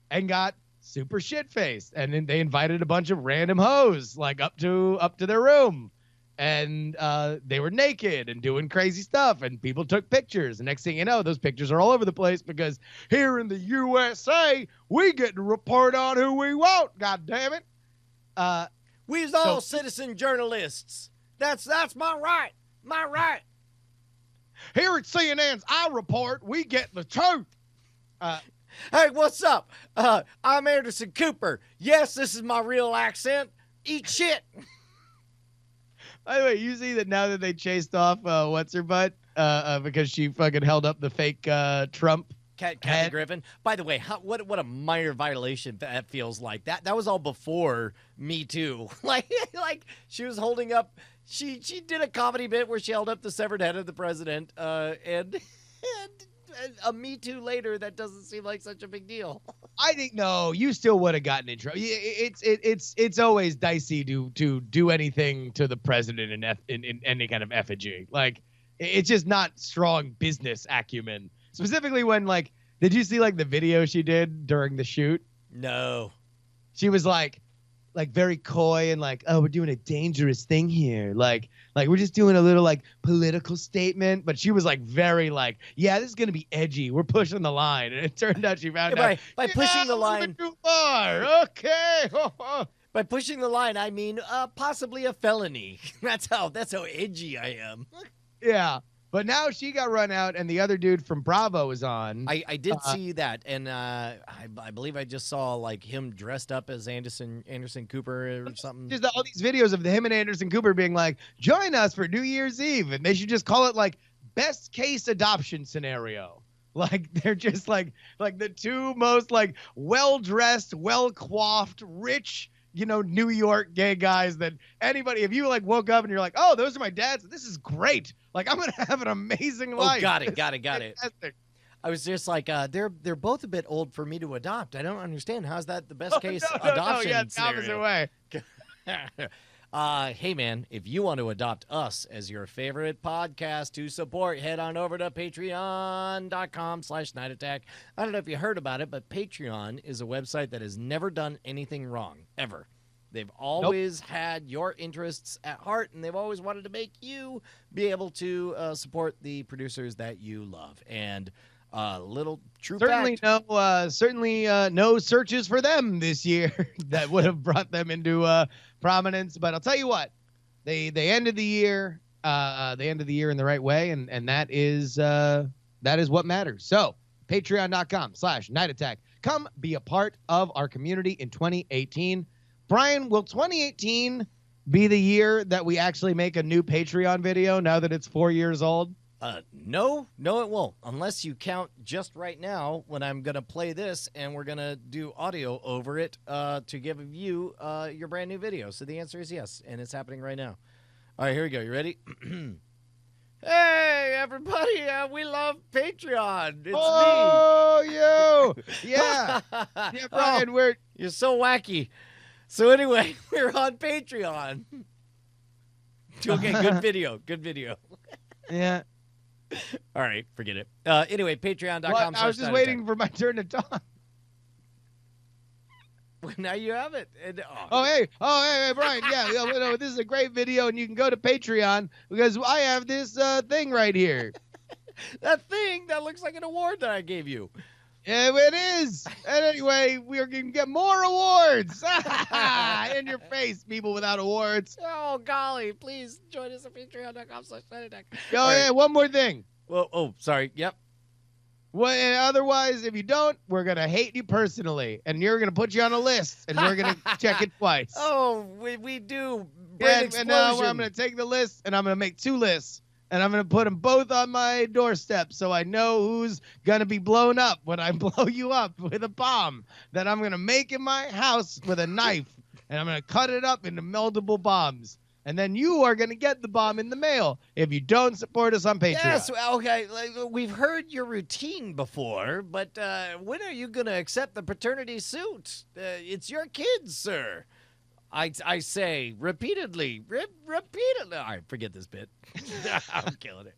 and got super shit-faced, and then they invited a bunch of random hoes like up to their room. And they were naked and doing crazy stuff, and people took pictures. And next thing you know, those pictures are all over the place because here in the USA, we get to report on who we want. God damn it! We's all citizen journalists. That's my right. My right. Here at CNN's I Report, we get the truth. Hey, what's up? I'm Anderson Cooper. Yes, this is my real accent. Eat shit. By the way, you see that now that they chased off what's her butt because she fucking held up the fake Trump Kathy Griffin. By the way, what a minor violation that feels like. That was all before Me Too. like she was holding up. She did a comedy bit where she held up the severed head of the president, and a Me Too later, that doesn't seem like such a big deal. I think no, you still would have gotten in trouble. It's always dicey to do anything to the president in any kind of effigy. Like it's just not strong business acumen. Specifically when like, did you see like the video she did during the shoot? No. She was like very coy and like, oh, we're doing a dangerous thing here. Like we're just doing a little like political statement. But she was like very like, yeah, this is going to be edgy. We're pushing the line. And it turned out she found out. By pushing the line. Too far. Okay. By pushing the line, I mean possibly a felony. That's how edgy I am. Yeah. But now she got run out, and the other dude from Bravo is on. I did see that, and I believe I just saw like him dressed up as Anderson Cooper or something. Just all these videos of him and Anderson Cooper being like, join us for New Year's Eve, and they should just call it like best case adoption scenario. Like they're just like the two most like well-dressed, well-coiffed, rich, you know, New York gay guys that anybody, if you like woke up and you're like, oh, those are my dads, this is great. Like, I'm going to have an amazing life. Oh, got it. I was just like, they're both a bit old for me to adopt. I don't understand. How's that the best case adoption scenario? Opposite way. Hey, man, if you want to adopt us as your favorite podcast to support, head on over to patreon.com/nightattack. I don't know if you heard about it, but Patreon is a website that has never done anything wrong, ever. They've always had your interests at heart, and they've always wanted to make you be able to support the producers that you love. And little true fact. Certainly no searches for them this year that would have brought them into prominence. But I'll tell you what, they ended the year. They ended the year in the right way, and that is what matters. So patreon.com/nightattack. Come be a part of our community in 2018. Brian, will 2018 be the year that we actually make a new Patreon video now that it's 4 years old? No, it won't. Unless you count just right now when I'm going to play this and we're going to do audio over it to give you your brand new video. So the answer is yes, and it's happening right now. All right, here we go. You ready? Hey, everybody, we love Patreon. It's me. Oh, you. Yeah. Yeah, Brian, you're so wacky. So anyway, we're on Patreon. Okay, good video. Good video. Yeah. All right, forget it. Anyway, patreon.com. Well, I was just waiting for my turn to talk. Now you have it. And, Hey, Brian. Yeah, this is a great video, and you can go to Patreon because I have this thing right here. That thing that looks like an award that I gave you. Yeah, it is. And anyway, we're going to get more awards. In your face, people without awards. Oh, golly. Please join us at patreon.com/nightattack. Yeah, one more thing. Well, sorry. Yep. Well, and otherwise, if you don't, we're going to hate you personally. And you're going to put you on a list. And we're going to check it twice. Oh, we do. And now I'm going to take the list, and I'm going to make 2 lists. And I'm going to put them both on my doorstep so I know who's going to be blown up when I blow you up with a bomb that I'm going to make in my house with a knife. And I'm going to cut it up into multiple bombs. And then you are going to get the bomb in the mail if you don't support us on Patreon. Yes, okay. We've heard your routine before, but when are you going to accept the paternity suit? It's your kids, sir. I say repeatedly, repeatedly. All right, forget this bit. I'm killing it.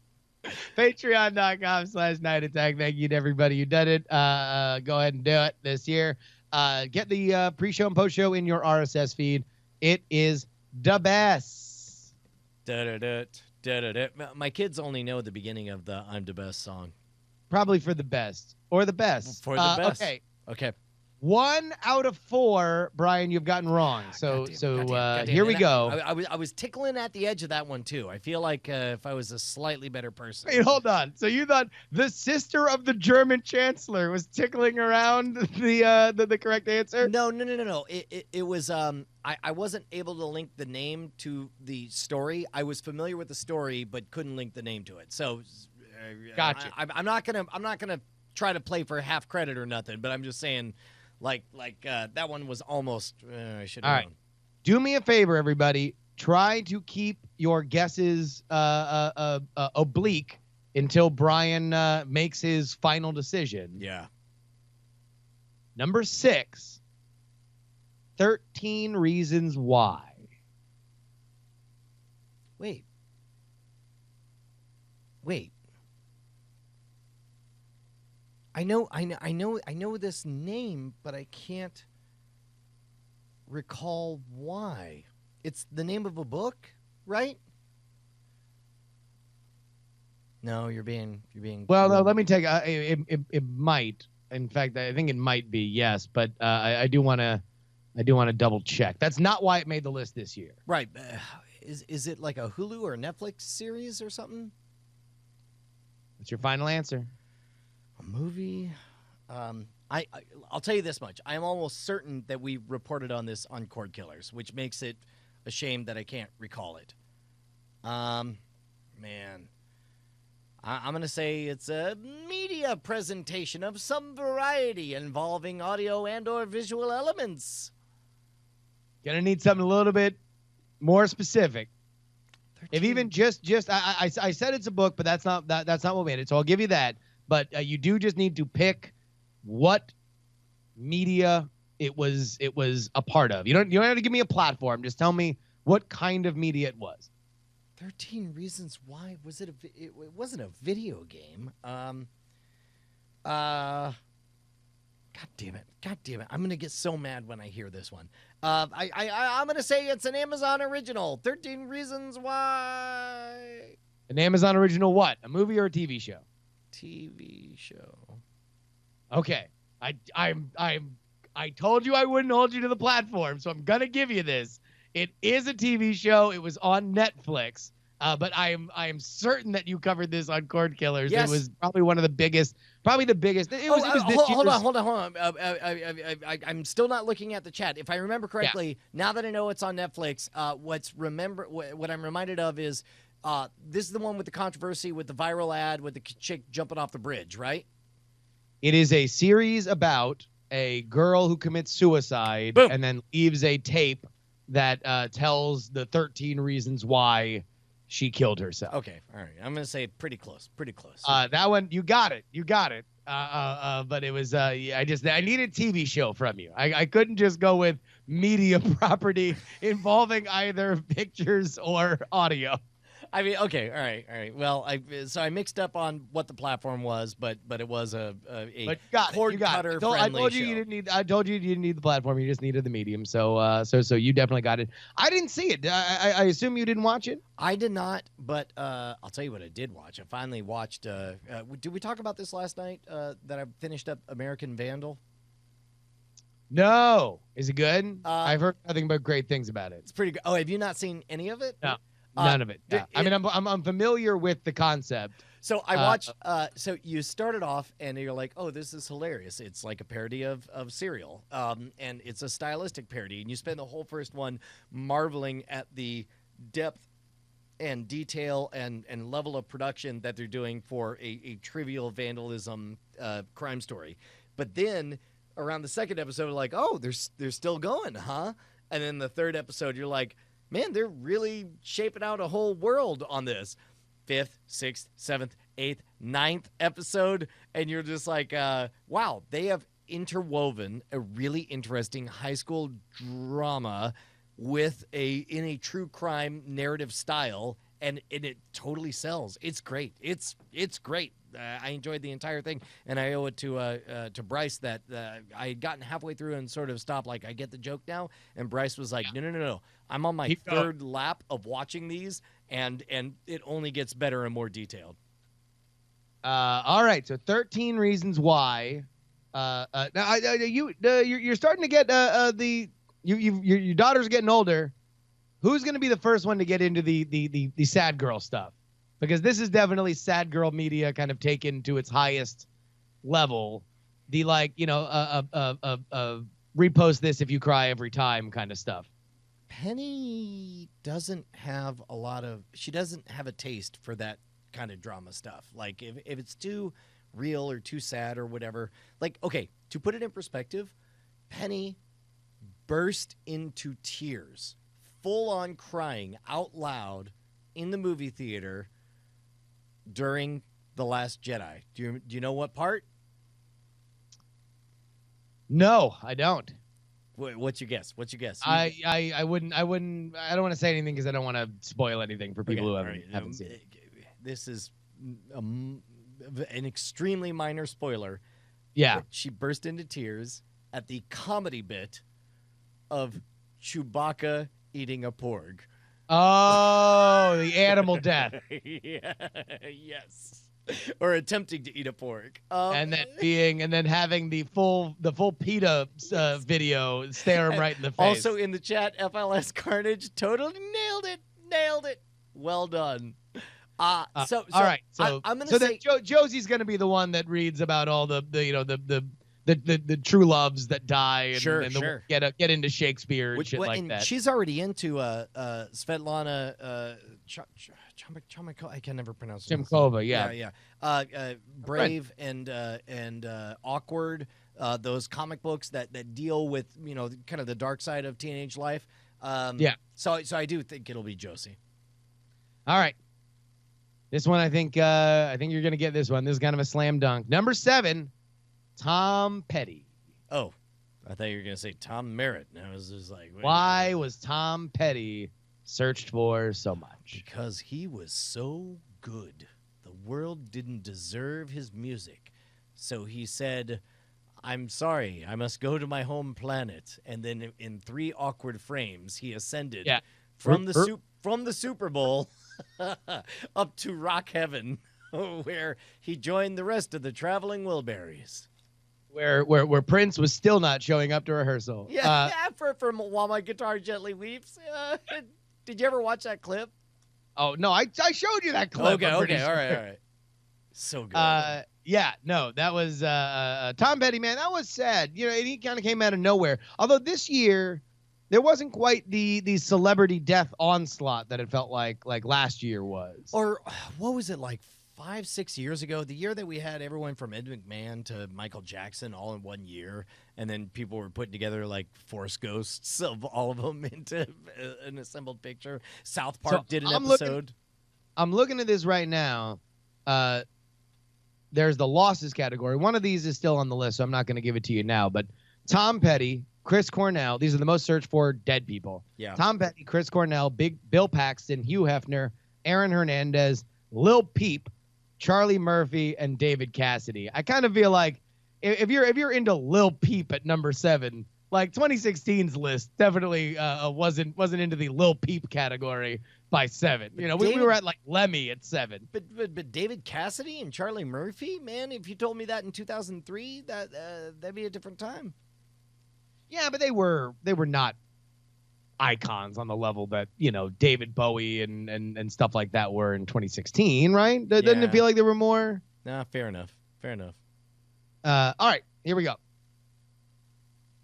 Patreon.com/nightattack. Thank you to everybody who did it. Go ahead and do it this year. Get the pre-show and post-show in your RSS feed. It is the best. My kids only know the beginning of the I'm the Best song. Probably for the best. Or the best. For the best. Okay. 1 out of 4, Brian, you've gotten wrong. So Goddamn. here we go. I was tickling at the edge of that one too. I feel like if I was a slightly better person. Wait, hold on. So you thought the sister of the German chancellor was tickling around the correct answer? No. It was I wasn't able to link the name to the story. I was familiar with the story but couldn't link the name to it. So gotcha. I'm not gonna try to play for half credit or nothing. But I'm just saying. Like that one was almost. I should have known. Right. Do me a favor, everybody. Try to keep your guesses oblique until Brian makes his final decision. Yeah. Number 6. 13 Reasons Why. Wait. I know this name, but I can't recall why. It's the name of a book, right? No, you're being. Well, no, let me take. It might. In fact, I think it might be yes, but I do want to double check. That's not why it made the list this year. Right. Is it like a Hulu or Netflix series or something? What's your final answer? A movie? I'll tell you this much. I am almost certain that we reported on this on Cord Killers, which makes it a shame that I can't recall it. Man. I'm going to say it's a media presentation of some variety involving audio and or visual elements. Gonna need something a little bit more specific. 13. If even just I said it's a book, but that's not what made it. So I'll give you that. But you do just need to pick what media it was a part of. You don't have to give me a platform. Just tell me what kind of media it was. 13 Reasons Why. Was it it wasn't a video game. God damn it. I'm going to get so mad when I hear this one. I'm going to say it's an Amazon original. 13 Reasons Why. An Amazon original what? A movie or a TV show? TV show. Okay. I told you I wouldn't hold you to the platform, so I'm going to give you this. It is a TV show. It was on Netflix. But I am certain that you covered this on Cord Killers. Yes. It was probably one of the biggest. Probably the biggest. It was this hold year's- on. I'm still not looking at the chat. If I remember correctly, now that I know it's on Netflix, what I'm reminded of is this is the one with the controversy with the viral ad with the chick jumping off the bridge, right? It is a series about a girl who commits suicide Boom. and then leaves a tape that tells the 13 reasons why she killed herself. Okay, all right. I'm gonna say pretty close. That one, you got it. But it was I needed a TV show from you. I couldn't just go with media property involving either pictures or audio. I mean, okay, all right. Well, I mixed up on what the platform was, but it was a cord cutter friendly I told you show. you didn't need. I told you you didn't need the platform. You just needed the medium. So you definitely got it. I didn't see it. I assume you didn't watch it. I did not, but I'll tell you what I did watch. I finally watched. Did we talk about this last night? That I finished up American Vandal. No, is it good? I've heard nothing but great things about it. It's pretty good. Oh, have you not seen any of it? No. None of it. Yeah. I mean, I'm familiar with the concept. So I watched. So you started off, and you're like, "Oh, this is hilarious! It's like a parody of Serial, and it's a stylistic parody." And you spend the whole first one marveling at the depth and detail and level of production that they're doing for a trivial vandalism crime story. But then around the second episode, like, "Oh, they're still going, huh?" And then the third episode, you're like, man, they're really shaping out a whole world on this. 5th, 6th, 7th, 8th, 9th episode. And you're just like, wow, they have interwoven a really interesting high school drama in a true crime narrative style. And it totally sells. It's great. It's great. I enjoyed the entire thing, and I owe it to Bryce that I had gotten halfway through and sort of stopped. Like, I get the joke now, and Bryce was like, "No. I'm on my third lap of watching these, and it only gets better and more detailed." All right, so 13 reasons why. Now you're starting to get your daughter's getting older. Who's going to be the first one to get into the sad girl stuff? Because this is definitely sad girl media kind of taken to its highest level. The repost this if you cry every time kind of stuff. Penny doesn't have she doesn't have a taste for that kind of drama stuff. Like if it's too real or too sad or whatever, like, okay, to put it in perspective, Penny burst into tears, full on crying out loud in the movie theater during The Last Jedi. Do you know what part? No, I don't. What's your guess? I wouldn't. I don't want to say anything because I don't want to spoil anything for people who haven't seen it. This is an extremely minor spoiler. Yeah. She burst into tears at the comedy bit of Chewbacca eating a porg. Oh, the animal death. Yeah, yes. Or attempting to eat a porg. And then having the full PETA video stare him right in the face. Also in the chat, FLS Carnage totally nailed it. Well done. All right. So I'm gonna say Josie's gonna be the one that reads about all the true loves that die and get into Shakespeare and shit like that. She's already into Svetlana I can never pronounce it. Chimkova, yeah. Brave and Awkward, those comic books that deal with kind of the dark side of teenage life. So I do think it'll be Josie. All right. This one I think you're gonna get this one. This is kind of a slam dunk. Number 7. Tom Petty. Oh, I thought you were going to say Tom Merritt. And I was just like, why was Tom Petty searched for so much? Because he was so good. The world didn't deserve his music. So he said, I'm sorry, I must go to my home planet. And then in 3 awkward frames, he ascended from the Super Bowl up to rock heaven, where he joined the rest of the traveling Wilburys. Where Prince was still not showing up to rehearsal. For While My Guitar Gently Weeps. Did you ever watch that clip? Oh, no, I showed you that clip. Okay, all right. So good. That was Tom Petty, man. That was sad. He kind of came out of nowhere. Although this year, there wasn't quite the celebrity death onslaught that it felt like last year was. Or what was it like? 5-6 years ago, the year that we had everyone from Ed McMahon to Michael Jackson all in one year, and then people were putting together like Force Ghosts of all of them into an assembled picture. South Park did an episode. I'm looking at this right now. there's the losses category. One of these is still on the list, so I'm not going to give it to you now. But Tom Petty, Chris Cornell, these are the most searched for dead people. Yeah. Tom Petty, Chris Cornell, Bill Paxton, Hugh Hefner, Aaron Hernandez, Lil Peep, Charlie Murphy, and David Cassidy. I kind of feel like if you're into Lil Peep at number 7, like 2016's list definitely wasn't into the Lil Peep category by 7. You know, we were at like Lemmy at 7. But David Cassidy and Charlie Murphy, man, if you told me that in 2003, that'd be a different time. Yeah, but they were not icons on the level that, you know, David Bowie and stuff like that were in 2016, right? Doesn't it feel like there were more? Nah, fair enough. All right, here we go.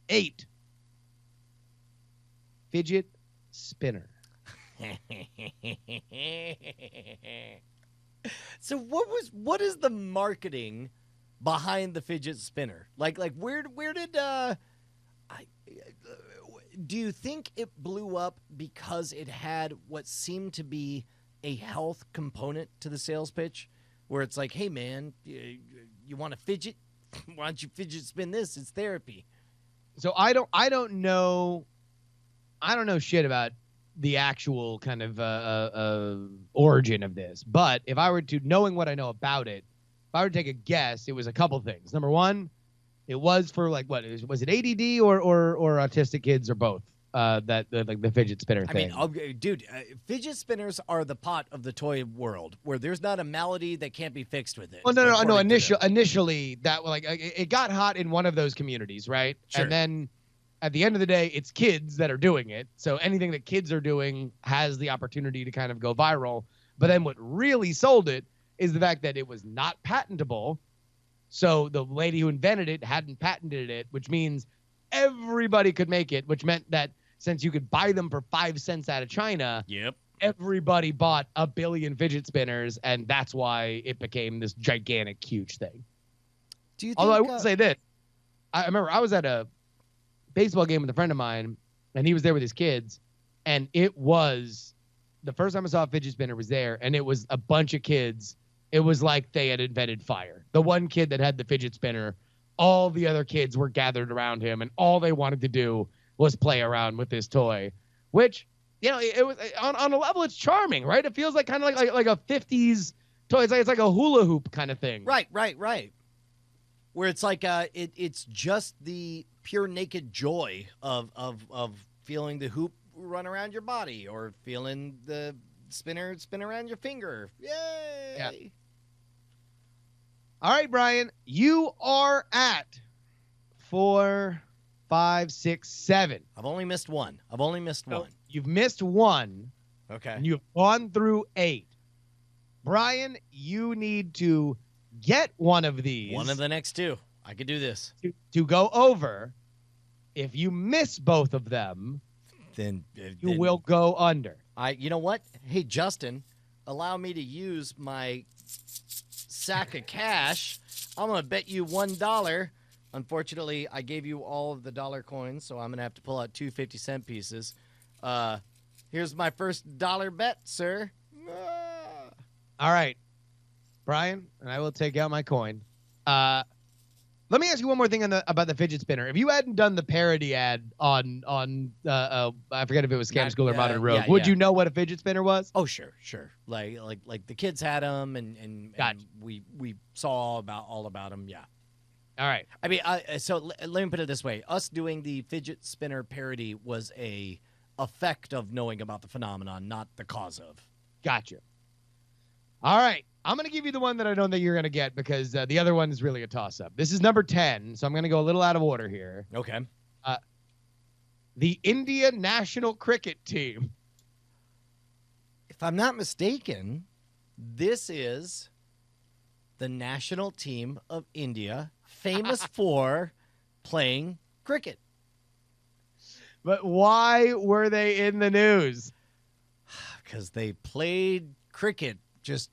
8. Fidget spinner. So what is the marketing behind the fidget spinner? Like where did do you think it blew up because it had what seemed to be a health component to the sales pitch, where it's like, hey man, you want to fidget? Why don't you fidget spin this? It's therapy. So I don't know shit about the actual kind of origin of this, but if I were to, knowing what I know about it, if I were to take a guess, it was a couple things. Number one, it was for like what was it ADD or autistic kids or both? Like the fidget spinner thing. I mean, dude, fidget spinners are the pot of the toy world, where there's not a malady that can't be fixed with it. Well, no. Initially, that like it got hot in one of those communities, right? Sure. And then at the end of the day, it's kids that are doing it. So anything that kids are doing has the opportunity to kind of go viral. But then what really sold it is the fact that it was not patentable. So the lady who invented it hadn't patented it, which means everybody could make it, which meant that since you could buy them for 5 cents out of China, yep, everybody bought a billion fidget spinners, and that's why it became this gigantic, huge thing. Do you think, although I will say this, I remember I was at a baseball game with a friend of mine, and he was there with his kids, and it was the first time I saw a fidget spinner was there, and it was a bunch of kids. It was like they had invented fire. The one kid that had the fidget spinner, all the other kids were gathered around him, and all they wanted to do was play around with this toy, which, you know, it was on a level, it's charming, right? It feels like kind of like a 50s toy. It's like a hula hoop kind of thing. Right. Where it's like it's just the pure naked joy of feeling the hoop run around your body, or feeling the spinner spin around your finger. Yay! Yeah. All right, Brian, you are at 4, 5, 6, 7. I've only missed one. You've missed one. Okay. And you've gone through 8. Brian, you need to get one of these. One of the next 2. I could do this. To go over. If you miss both of them, then you will go under. You know what? Hey, Justin, allow me to use my sack of cash. I'm going to bet you $1. Unfortunately, I gave you all of the dollar coins, so I'm going to have to pull out 2 50-cent pieces. Here's my first dollar bet, sir. All right, Brian, and I will take out my coin. Let me ask you one more thing about the fidget spinner. If you hadn't done the parody ad on I forget if it was Scam School or Modern Road, would you know what a fidget spinner was? Oh, sure. Like the kids had them, and we saw all about them. Yeah. All right. I mean, so let me put it this way: us doing the fidget spinner parody was a effect of knowing about the phenomenon, not the cause of. Gotcha. All right. I'm going to give you the one that I don't think you're going to get, because the other one is really a toss-up. This is number 10, so I'm going to go a little out of order here. Okay. The India national cricket team. If I'm not mistaken, this is the national team of India, famous for playing cricket. But why were they in the news? Because they played cricket just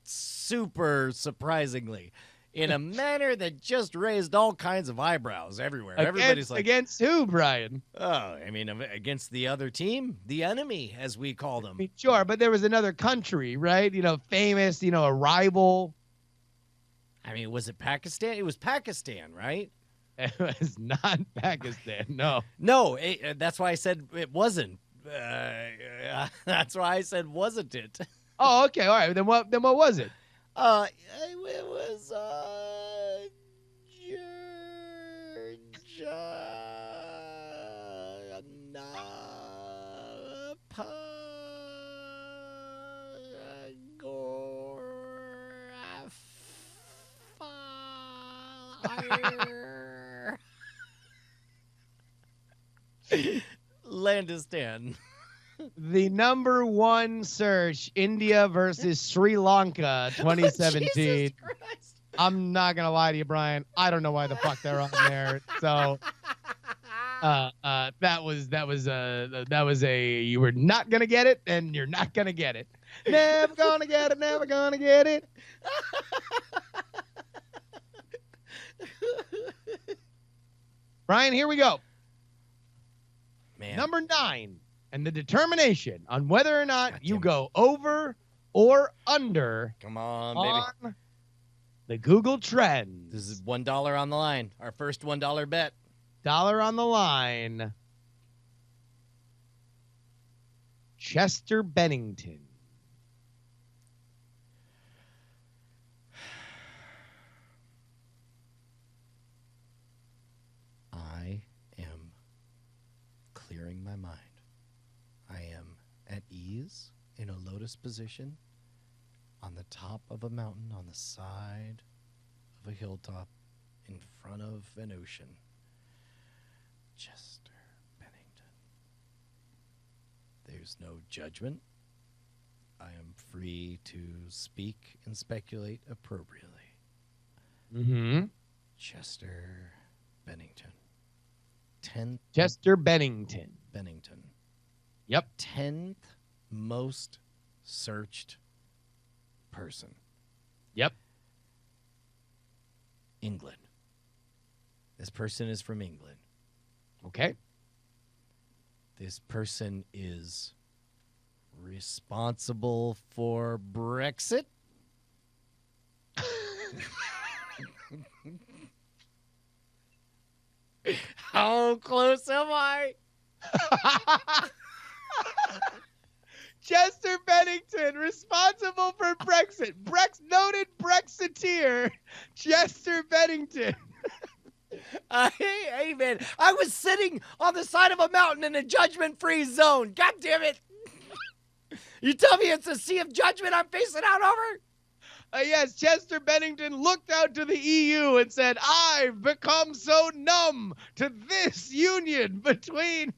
super surprisingly in a manner that just raised all kinds of eyebrows everywhere. Everybody's like, against who, Brian? Oh, I mean, against the other team, the enemy, as we call them. I mean, sure, but there was another country, right? You know, famous, you know, a rival. I mean, was it Pakistan? It was Pakistan, right? It was not Pakistan. No. No, that's why I said it wasn't. That's why I said wasn't it? Oh, okay. All right. Then what was it? It was Landistan. The number one search, India versus Sri Lanka 2017. Jesus Christ. I'm not going to lie to you, Brian. I don't know why the fuck they're on there. So that was a you were not going to get it and you're not going to get it. Never going to get it, never going to get it. Brian, here we go. Man. Number 9. And the determination on whether or not you damn it. go over or under Come on, baby. on the Google Trends. This is $1 on the line. Our first $1 bet. Dollar on the line. Chester Bennington. I am clearing my mind. I am at ease in a lotus position on the top of a mountain on the side of a hilltop in front of an ocean. Chester Bennington. There's no judgment. I am free to speak and speculate appropriately. Mm-hmm. Chester Bennington. 10th Chester Bennington. Bennington. Yep. 10th most searched person. Yep. England. This person is from England. Okay. This person is responsible for Brexit. How close am I? Chester Bennington, responsible for Brexit. Noted Brexiteer, Chester Bennington. Hey, man, I was sitting on the side of a mountain in a judgment-free zone. God damn it. You tell me it's a sea of judgment I'm facing out over? Yes, Chester Bennington looked out to the EU and said, I've become so numb to this union between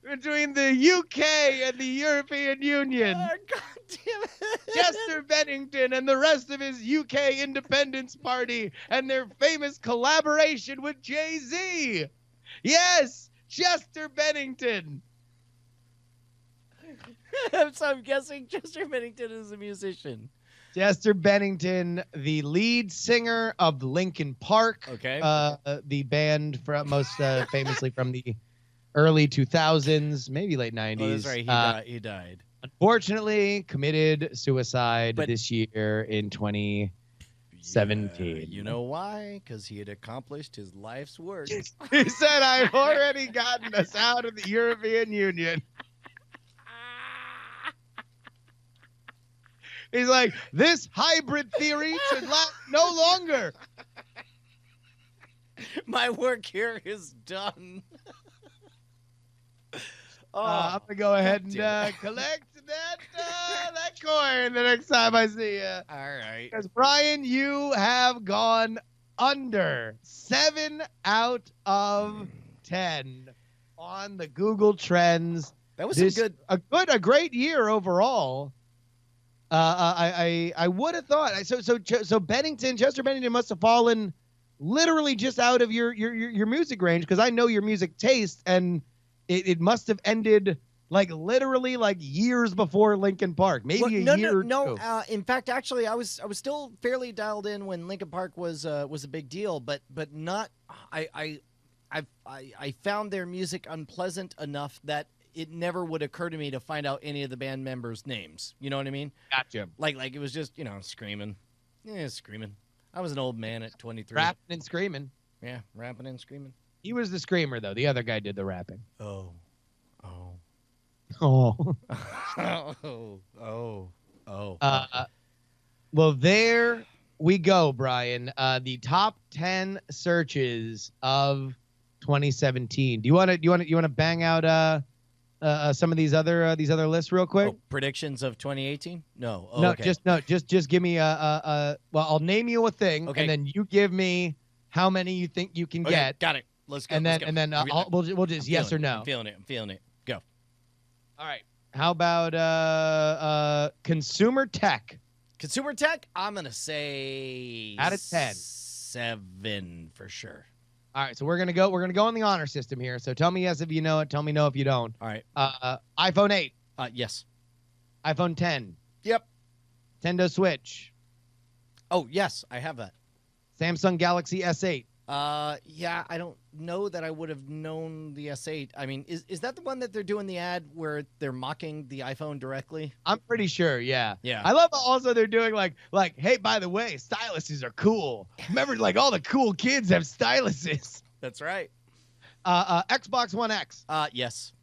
the UK and the European Union. Oh, God damn it. Chester Bennington and the rest of his UK Independence Party and their famous collaboration with Jay-Z. Yes, Chester Bennington. So I'm guessing Chester Bennington is a musician. Chester Bennington, the lead singer of Linkin Park. Okay. The band most famously from the early 2000s, maybe late 90s. Oh, that's right. He died. Unfortunately, committed suicide this year in 2017. Yeah, you know why? Because he had accomplished his life's work. He said, I've already gotten us out of the European Union. He's like, this hybrid theory should last no longer. My work here is done. I'm going to go ahead and collect that coin the next time I see you. All right. Because, Brian, you have gone under 7 out of 10 on the Google Trends. That was some good. A great year overall. I would have thought so Bennington, Chester Bennington must have fallen literally just out of your music range, because I know your music taste, and it must have ended like literally like years before Linkin Park, maybe a year or two. In fact, actually, I was still fairly dialed in when Linkin Park was a big deal, but not. I found their music unpleasant enough that it never would occur to me to find out any of the band members' names. You know what I mean? Gotcha. Like it was just, screaming. Yeah, screaming. I was an old man at 23. Rapping and screaming. Yeah, rapping and screaming. He was the screamer, though. The other guy did the rapping. Oh. Oh. Oh. Well, there we go, Brian. The top 10 searches of 2017. Do you want to bang out some of these other lists real quick? Oh, predictions of 2018? No. Oh, No, okay. just give me well, I'll name you a thing, Okay. and then you give me how many you think you can Okay, get, got it. Let's go. and let's then go. we'll just yes or no. I'm feeling it. Go. All right. How about consumer tech? Consumer tech, I'm going to say Out of 10. 7 for sure. All right, so we're gonna go on the honor system here. So tell me yes if you know it. Tell me no if you don't. All right. iPhone 8, Yes. iPhone 10, Yep. Nintendo Switch, Oh, yes, I have that. Samsung Galaxy S8. Yeah, I don't know that I would have known the S8. I mean, is that the one that they're doing the ad where they're mocking the iPhone directly? I'm pretty sure. Yeah. Yeah. I love how also they're doing like, hey, by the way, styluses are cool. Remember, like all the cool kids have styluses. That's right. Xbox One X, Yes.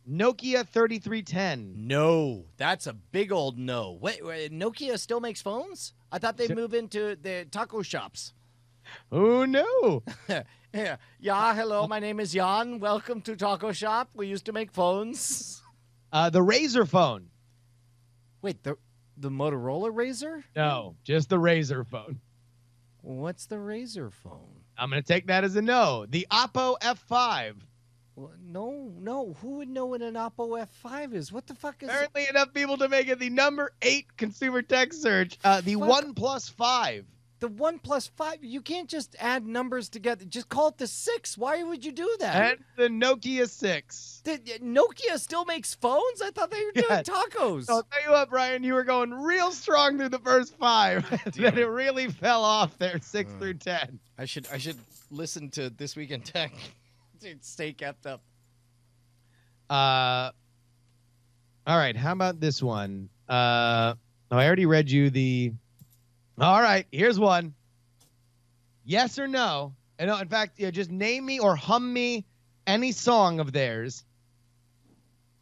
Nokia 3310. No, that's a big old no. Wait, Nokia still makes phones? I thought they'd So- move into the taco shops. Oh no. Yeah, hello, my name is Jan. Welcome to Taco Shop. We used to make phones. The Razr phone. Wait, the Motorola Razr? No, just the Razr phone. What's the Razr phone? I'm gonna take that as a no. The Oppo F5. Well, no. Who would know what an Oppo F5 is? What the fuck is Apparently enough people to make it the number 8 consumer tech search. The Fuck. OnePlus 5. the OnePlus 5? You can't just add numbers together. Just call it the 6. Why would you do that? And the Nokia 6. Nokia still makes phones? I thought they were doing Yeah. tacos. So I'll tell you what, Brian, you were going real strong through the first 5. Then it really fell off there, 6 through 10. I should listen to This Week in Tech to stay kept up. All right, how about this one? I already read you the... All right, here's one. Yes or no? And no, in fact, just name me or hum me any song of theirs.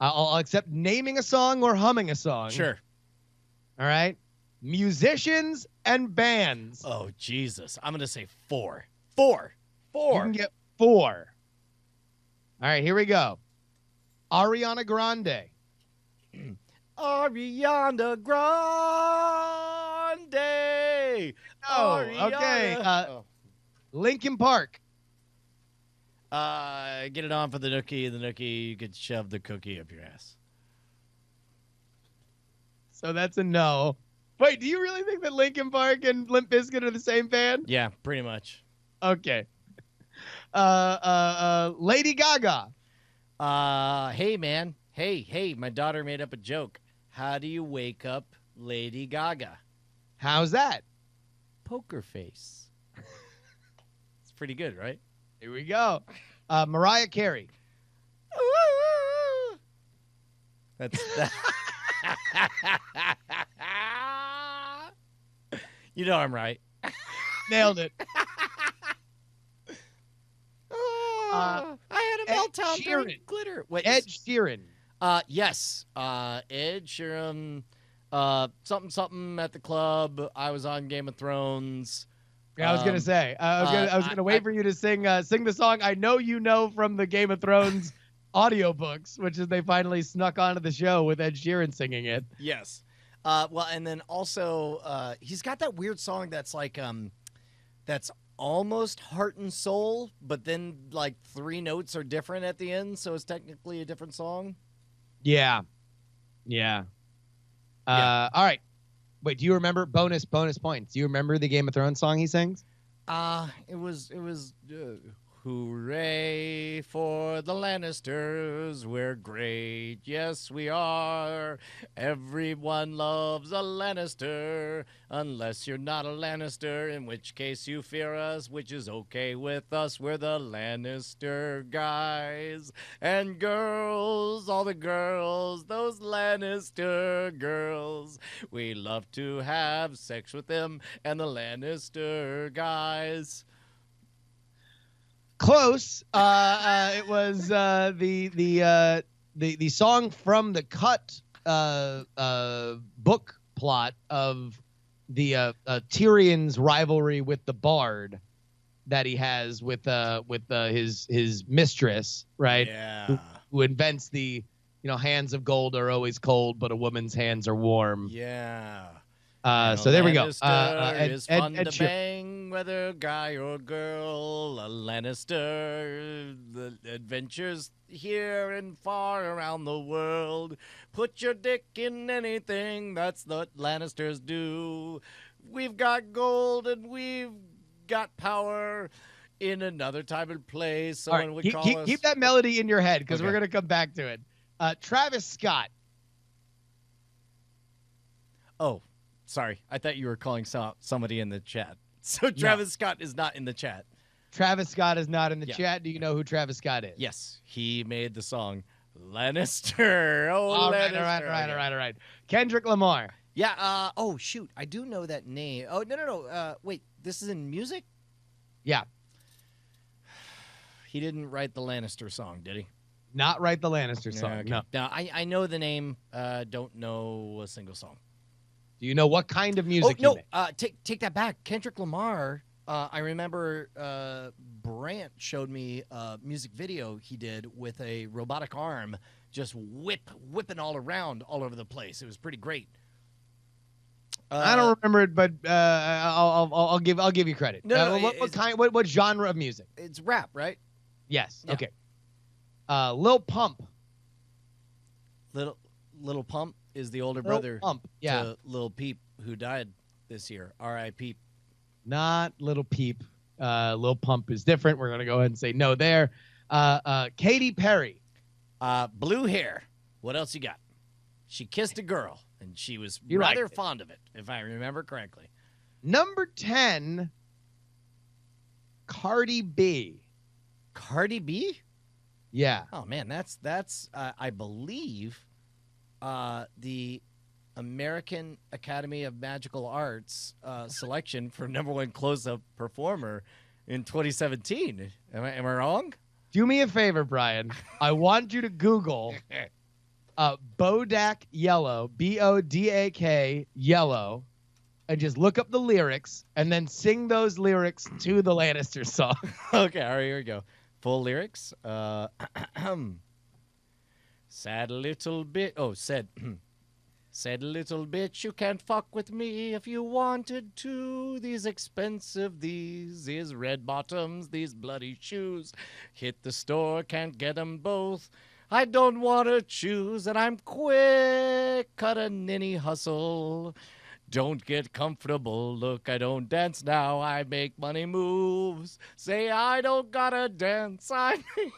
I'll accept naming a song or humming a song. Sure. All right. Musicians and bands. Oh, Jesus. I'm going to say 4. 4. You can get 4. All right, here we go. Ariana Grande. Ariana Grande. Oh, okay. Linkin Park. Get it on for the nookie. The nookie, you could shove the cookie up your ass. So that's a no. Wait, do you really think that Linkin Park and Limp Bizkit are the same band? Yeah, pretty much. Okay. Lady Gaga. Hey, man. Hey, my daughter made up a joke. How do you wake up Lady Gaga? How's that? Poker face. It's pretty good, right? Here we go. Mariah Carey. That's that. You know I'm right. Nailed it. I had a Ed meltdown during Sheeran. glitter. Wait, Ed Sheeran. yes. Ed Sheeran. Something at the club. I was on Game of Thrones. Yeah, I was gonna say. I was gonna wait for you to sing the song I know you know from the Game of Thrones audiobooks, which is they finally snuck onto the show with Ed Sheeran singing it. Yes. Well, and then also he's got that weird song that's like that's almost heart and soul, but then like 3 notes are different at the end, so it's technically a different song. Yeah. All right. Wait, do you remember bonus points? Do you remember the Game of Thrones song he sings? It was Hooray for the Lannisters. We're great. Yes, we are. Everyone loves a Lannister. Unless you're not a Lannister, in which case you fear us, which is okay with us. We're the Lannister guys and girls. All the girls, those Lannister girls. We love to have sex with them and the Lannister guys. Close. It was the song from the cut book plot of the Tyrion's rivalry with the Bard that he has with his mistress, right? Yeah. Who invents the hands of gold are always cold, but a woman's hands are warm. Yeah. So there we go. Lannister is fun to Sheeran. bang, whether guy or girl. A Lannister, the adventures here and far around the world. Put your dick in anything, that's what Lannisters do. We've got gold and we've got power in another time and place. Someone would call us. Keep that melody in your head because Okay. we're going to come back to it. Travis Scott. Oh, sorry. I thought you were calling somebody in the chat. So Travis Scott is not in the chat. Travis Scott is not in the Yeah. chat. Do you know who Travis Scott is? Yes, he made the song Lannister. Oh, All Lannister. right. All right. Kendrick Lamar. Yeah. Oh, shoot. I do know that name. Oh, no. Wait, this is in music? Yeah. He didn't write the Lannister song, did he? Not write the Lannister song. Okay. No. Now, I know the name. Don't know a single song. Do you know what kind of music Oh, no. he made? Take that back. Kendrick Lamar. I remember Brant showed me a music video he did with a robotic arm just whipping all around all over the place. It was pretty great. I don't remember it, but I'll give you credit. No, what genre of music? It's rap, right? Yes. Yeah. Okay. Lil Pump. Little Pump is the older Lil brother Pump. Yeah. to Lil Peep, who died this year. R.I.P. Not Little Peep. Lil Pump is different. We're gonna go ahead and say no there. Katy Perry. Blue hair. What else you got? She kissed a girl, and she was You rather liked it. fond of it, if I remember correctly. Number 10. Cardi B. Cardi B? Yeah. Oh man, that's I believe the American Academy of Magical Arts selection for #1 close-up performer in 2017. Am I wrong? Do me a favor, Brian. I want you to Google Bodack Yellow, Bodak Yellow, and just look up the lyrics and then sing those lyrics to the Lannister song. Okay, all right, here we go. Full lyrics. Sad little bit. Oh, said little bitch, you can't fuck with me if you wanted to. These expensive, these red bottoms, these bloody shoes. Hit the store, can't get 'em both. I don't want to choose, and I'm quick. Cut a ninny hustle. Don't get comfortable. Look, I don't dance now. I make money moves. Say I don't gotta dance. I make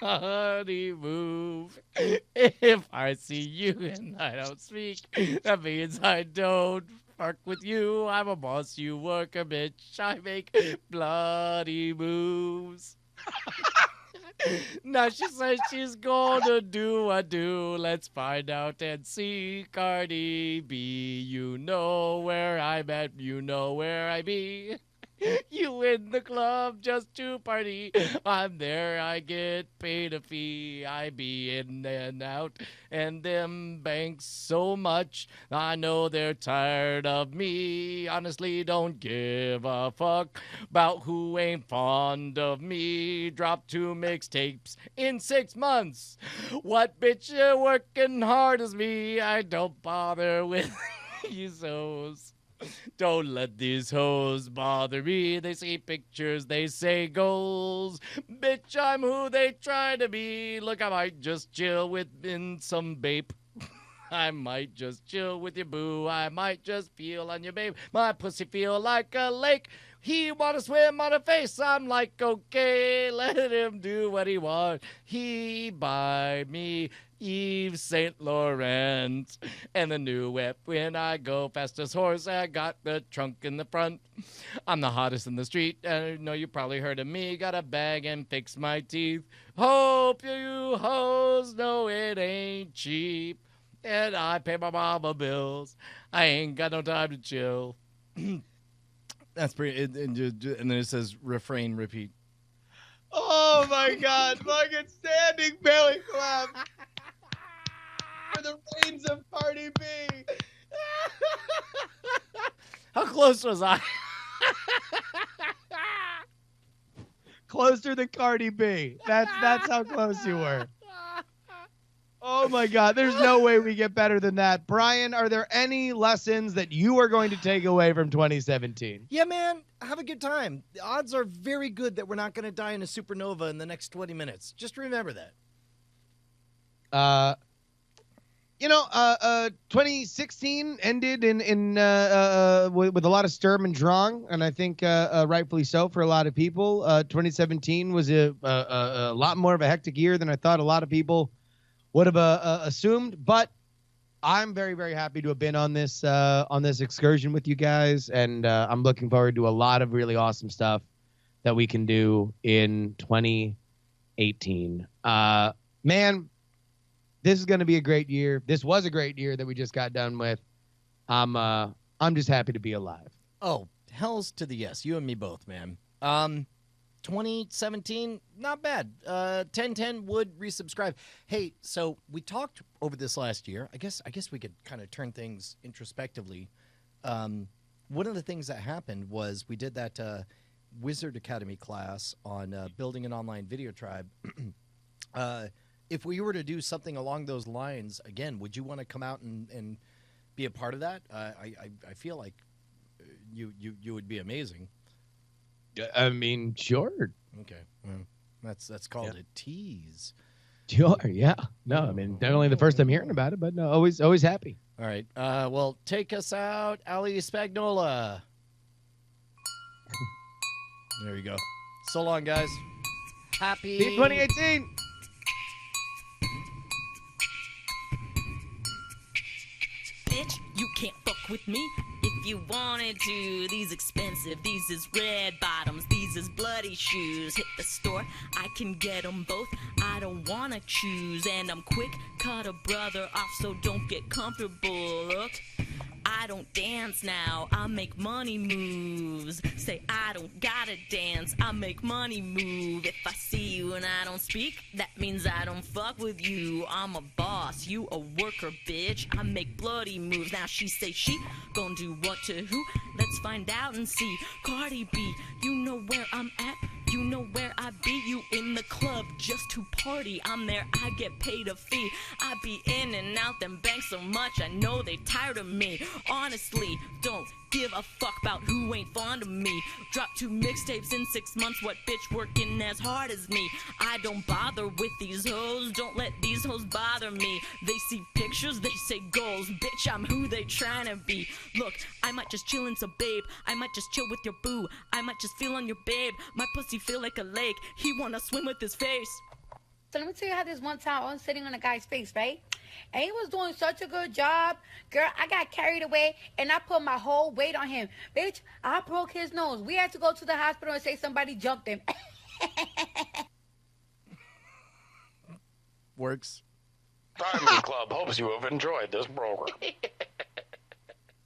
money move. If I see you and I don't speak, that means I don't fuck with you. I'm a boss. You work a bitch. I make bloody moves. Now she says she's gonna do a do. Let's find out and see. Cardi B, you know where I'm at, you know where I be. You in the club just to party. I'm there, I get paid a fee. I be in and out, and them banks so much. I know they're tired of me. Honestly, don't give a fuck about who ain't fond of me. Drop 2 mixtapes in 6 months. What bitch working hard as me? I don't bother with these hoes. Don't let these hoes bother me. They see pictures, they say goals. Bitch, I'm who they try to be. Look, I might just chill within some babe. I might just chill with your boo. I might just feel on your babe. My pussy feel like a lake He want to swim on a face. I'm like, okay, let him do what he want. He buy me Yves Saint Laurent and the new whip. When I go fastest horse, I got the trunk in the front. I'm the hottest in the street. I know you probably heard of me. Got a bag and fix my teeth. Hope you hoes know it ain't cheap. And I pay my mama bills. I ain't got no time to chill. That's pretty. And then it says refrain, repeat. Oh my God! Fucking standing belly clap for the reigns of Cardi B. How close was I? Closer than Cardi B. That's how close you were. Oh my God! There's no way we get better than that. Brian, are there any lessons that you are going to take away from 2017? Yeah, man. Have a good time. The odds are very good that we're not going to die in a supernova in the next 20 minutes. Just remember that. 2016 ended with a lot of sturm and drang, and I think rightfully so for a lot of people. 2017 was a lot more of a hectic year than I thought a lot of people would have assumed, but I'm very, very happy to have been on this excursion with you guys, and I'm looking forward to a lot of really awesome stuff that we can do in 2018. Man, this is going to be a great year. This was a great year that we just got done with. I'm just happy to be alive. Oh, hells to the yes. You and me both, man. 2017, not bad. 1010 would resubscribe. Hey, so we talked over this last year. I guess we could kind of turn things introspectively. One of the things that happened was we did that Wizard Academy class on building an online video tribe. If we were to do something along those lines again, would you want to come out and be a part of that? I feel like you would be amazing. I mean, sure. Okay, well, that's called a tease. Sure, yeah. No, I mean, definitely the first time hearing about it, but no, always happy. All right. Well, take us out, Ali Spagnola. There you go. So long, guys. Happy 2018. Bitch, you can't fuck with me if you wanted to. These expensive, these is red bottoms, these is bloody shoes. Hit the store, I can get them both. I don't wanna choose, and I'm quick, cut a brother off, so don't get comfortable. Look, I don't dance now, I make money moves. Say I don't gotta dance, I make money move. If I see you and I don't speak, that means I don't fuck with you. I'm a boss, you a worker, bitch. I make bloody moves. Now she say she gon' do what to who? Let's find out and see. Cardi B, you know where I'm at, you know where I be. You in the club just to party, I'm there, I get paid a fee. I be in and out them banks so much, I know they tired of me. Honestly, don't give a fuck about who ain't fond of me. Drop 2 mixtapes in 6 months, what bitch working as hard as me? I don't bother with these hoes, don't let these hoes bother me. They see pictures, they say goals, bitch, I'm who they tryna be. Look, I might just chill in some babe, I might just chill with your boo, I might just feel on your babe. My pussy feel like a lake, he wanna swim with his face. So let me tell you how this one time I was sitting on a guy's face, right? And he was doing such a good job. Girl, I got carried away and I put my whole weight on him. Bitch, I broke his nose. We had to go to the hospital and say somebody jumped him. Works. Diamond Club hopes you have enjoyed this program.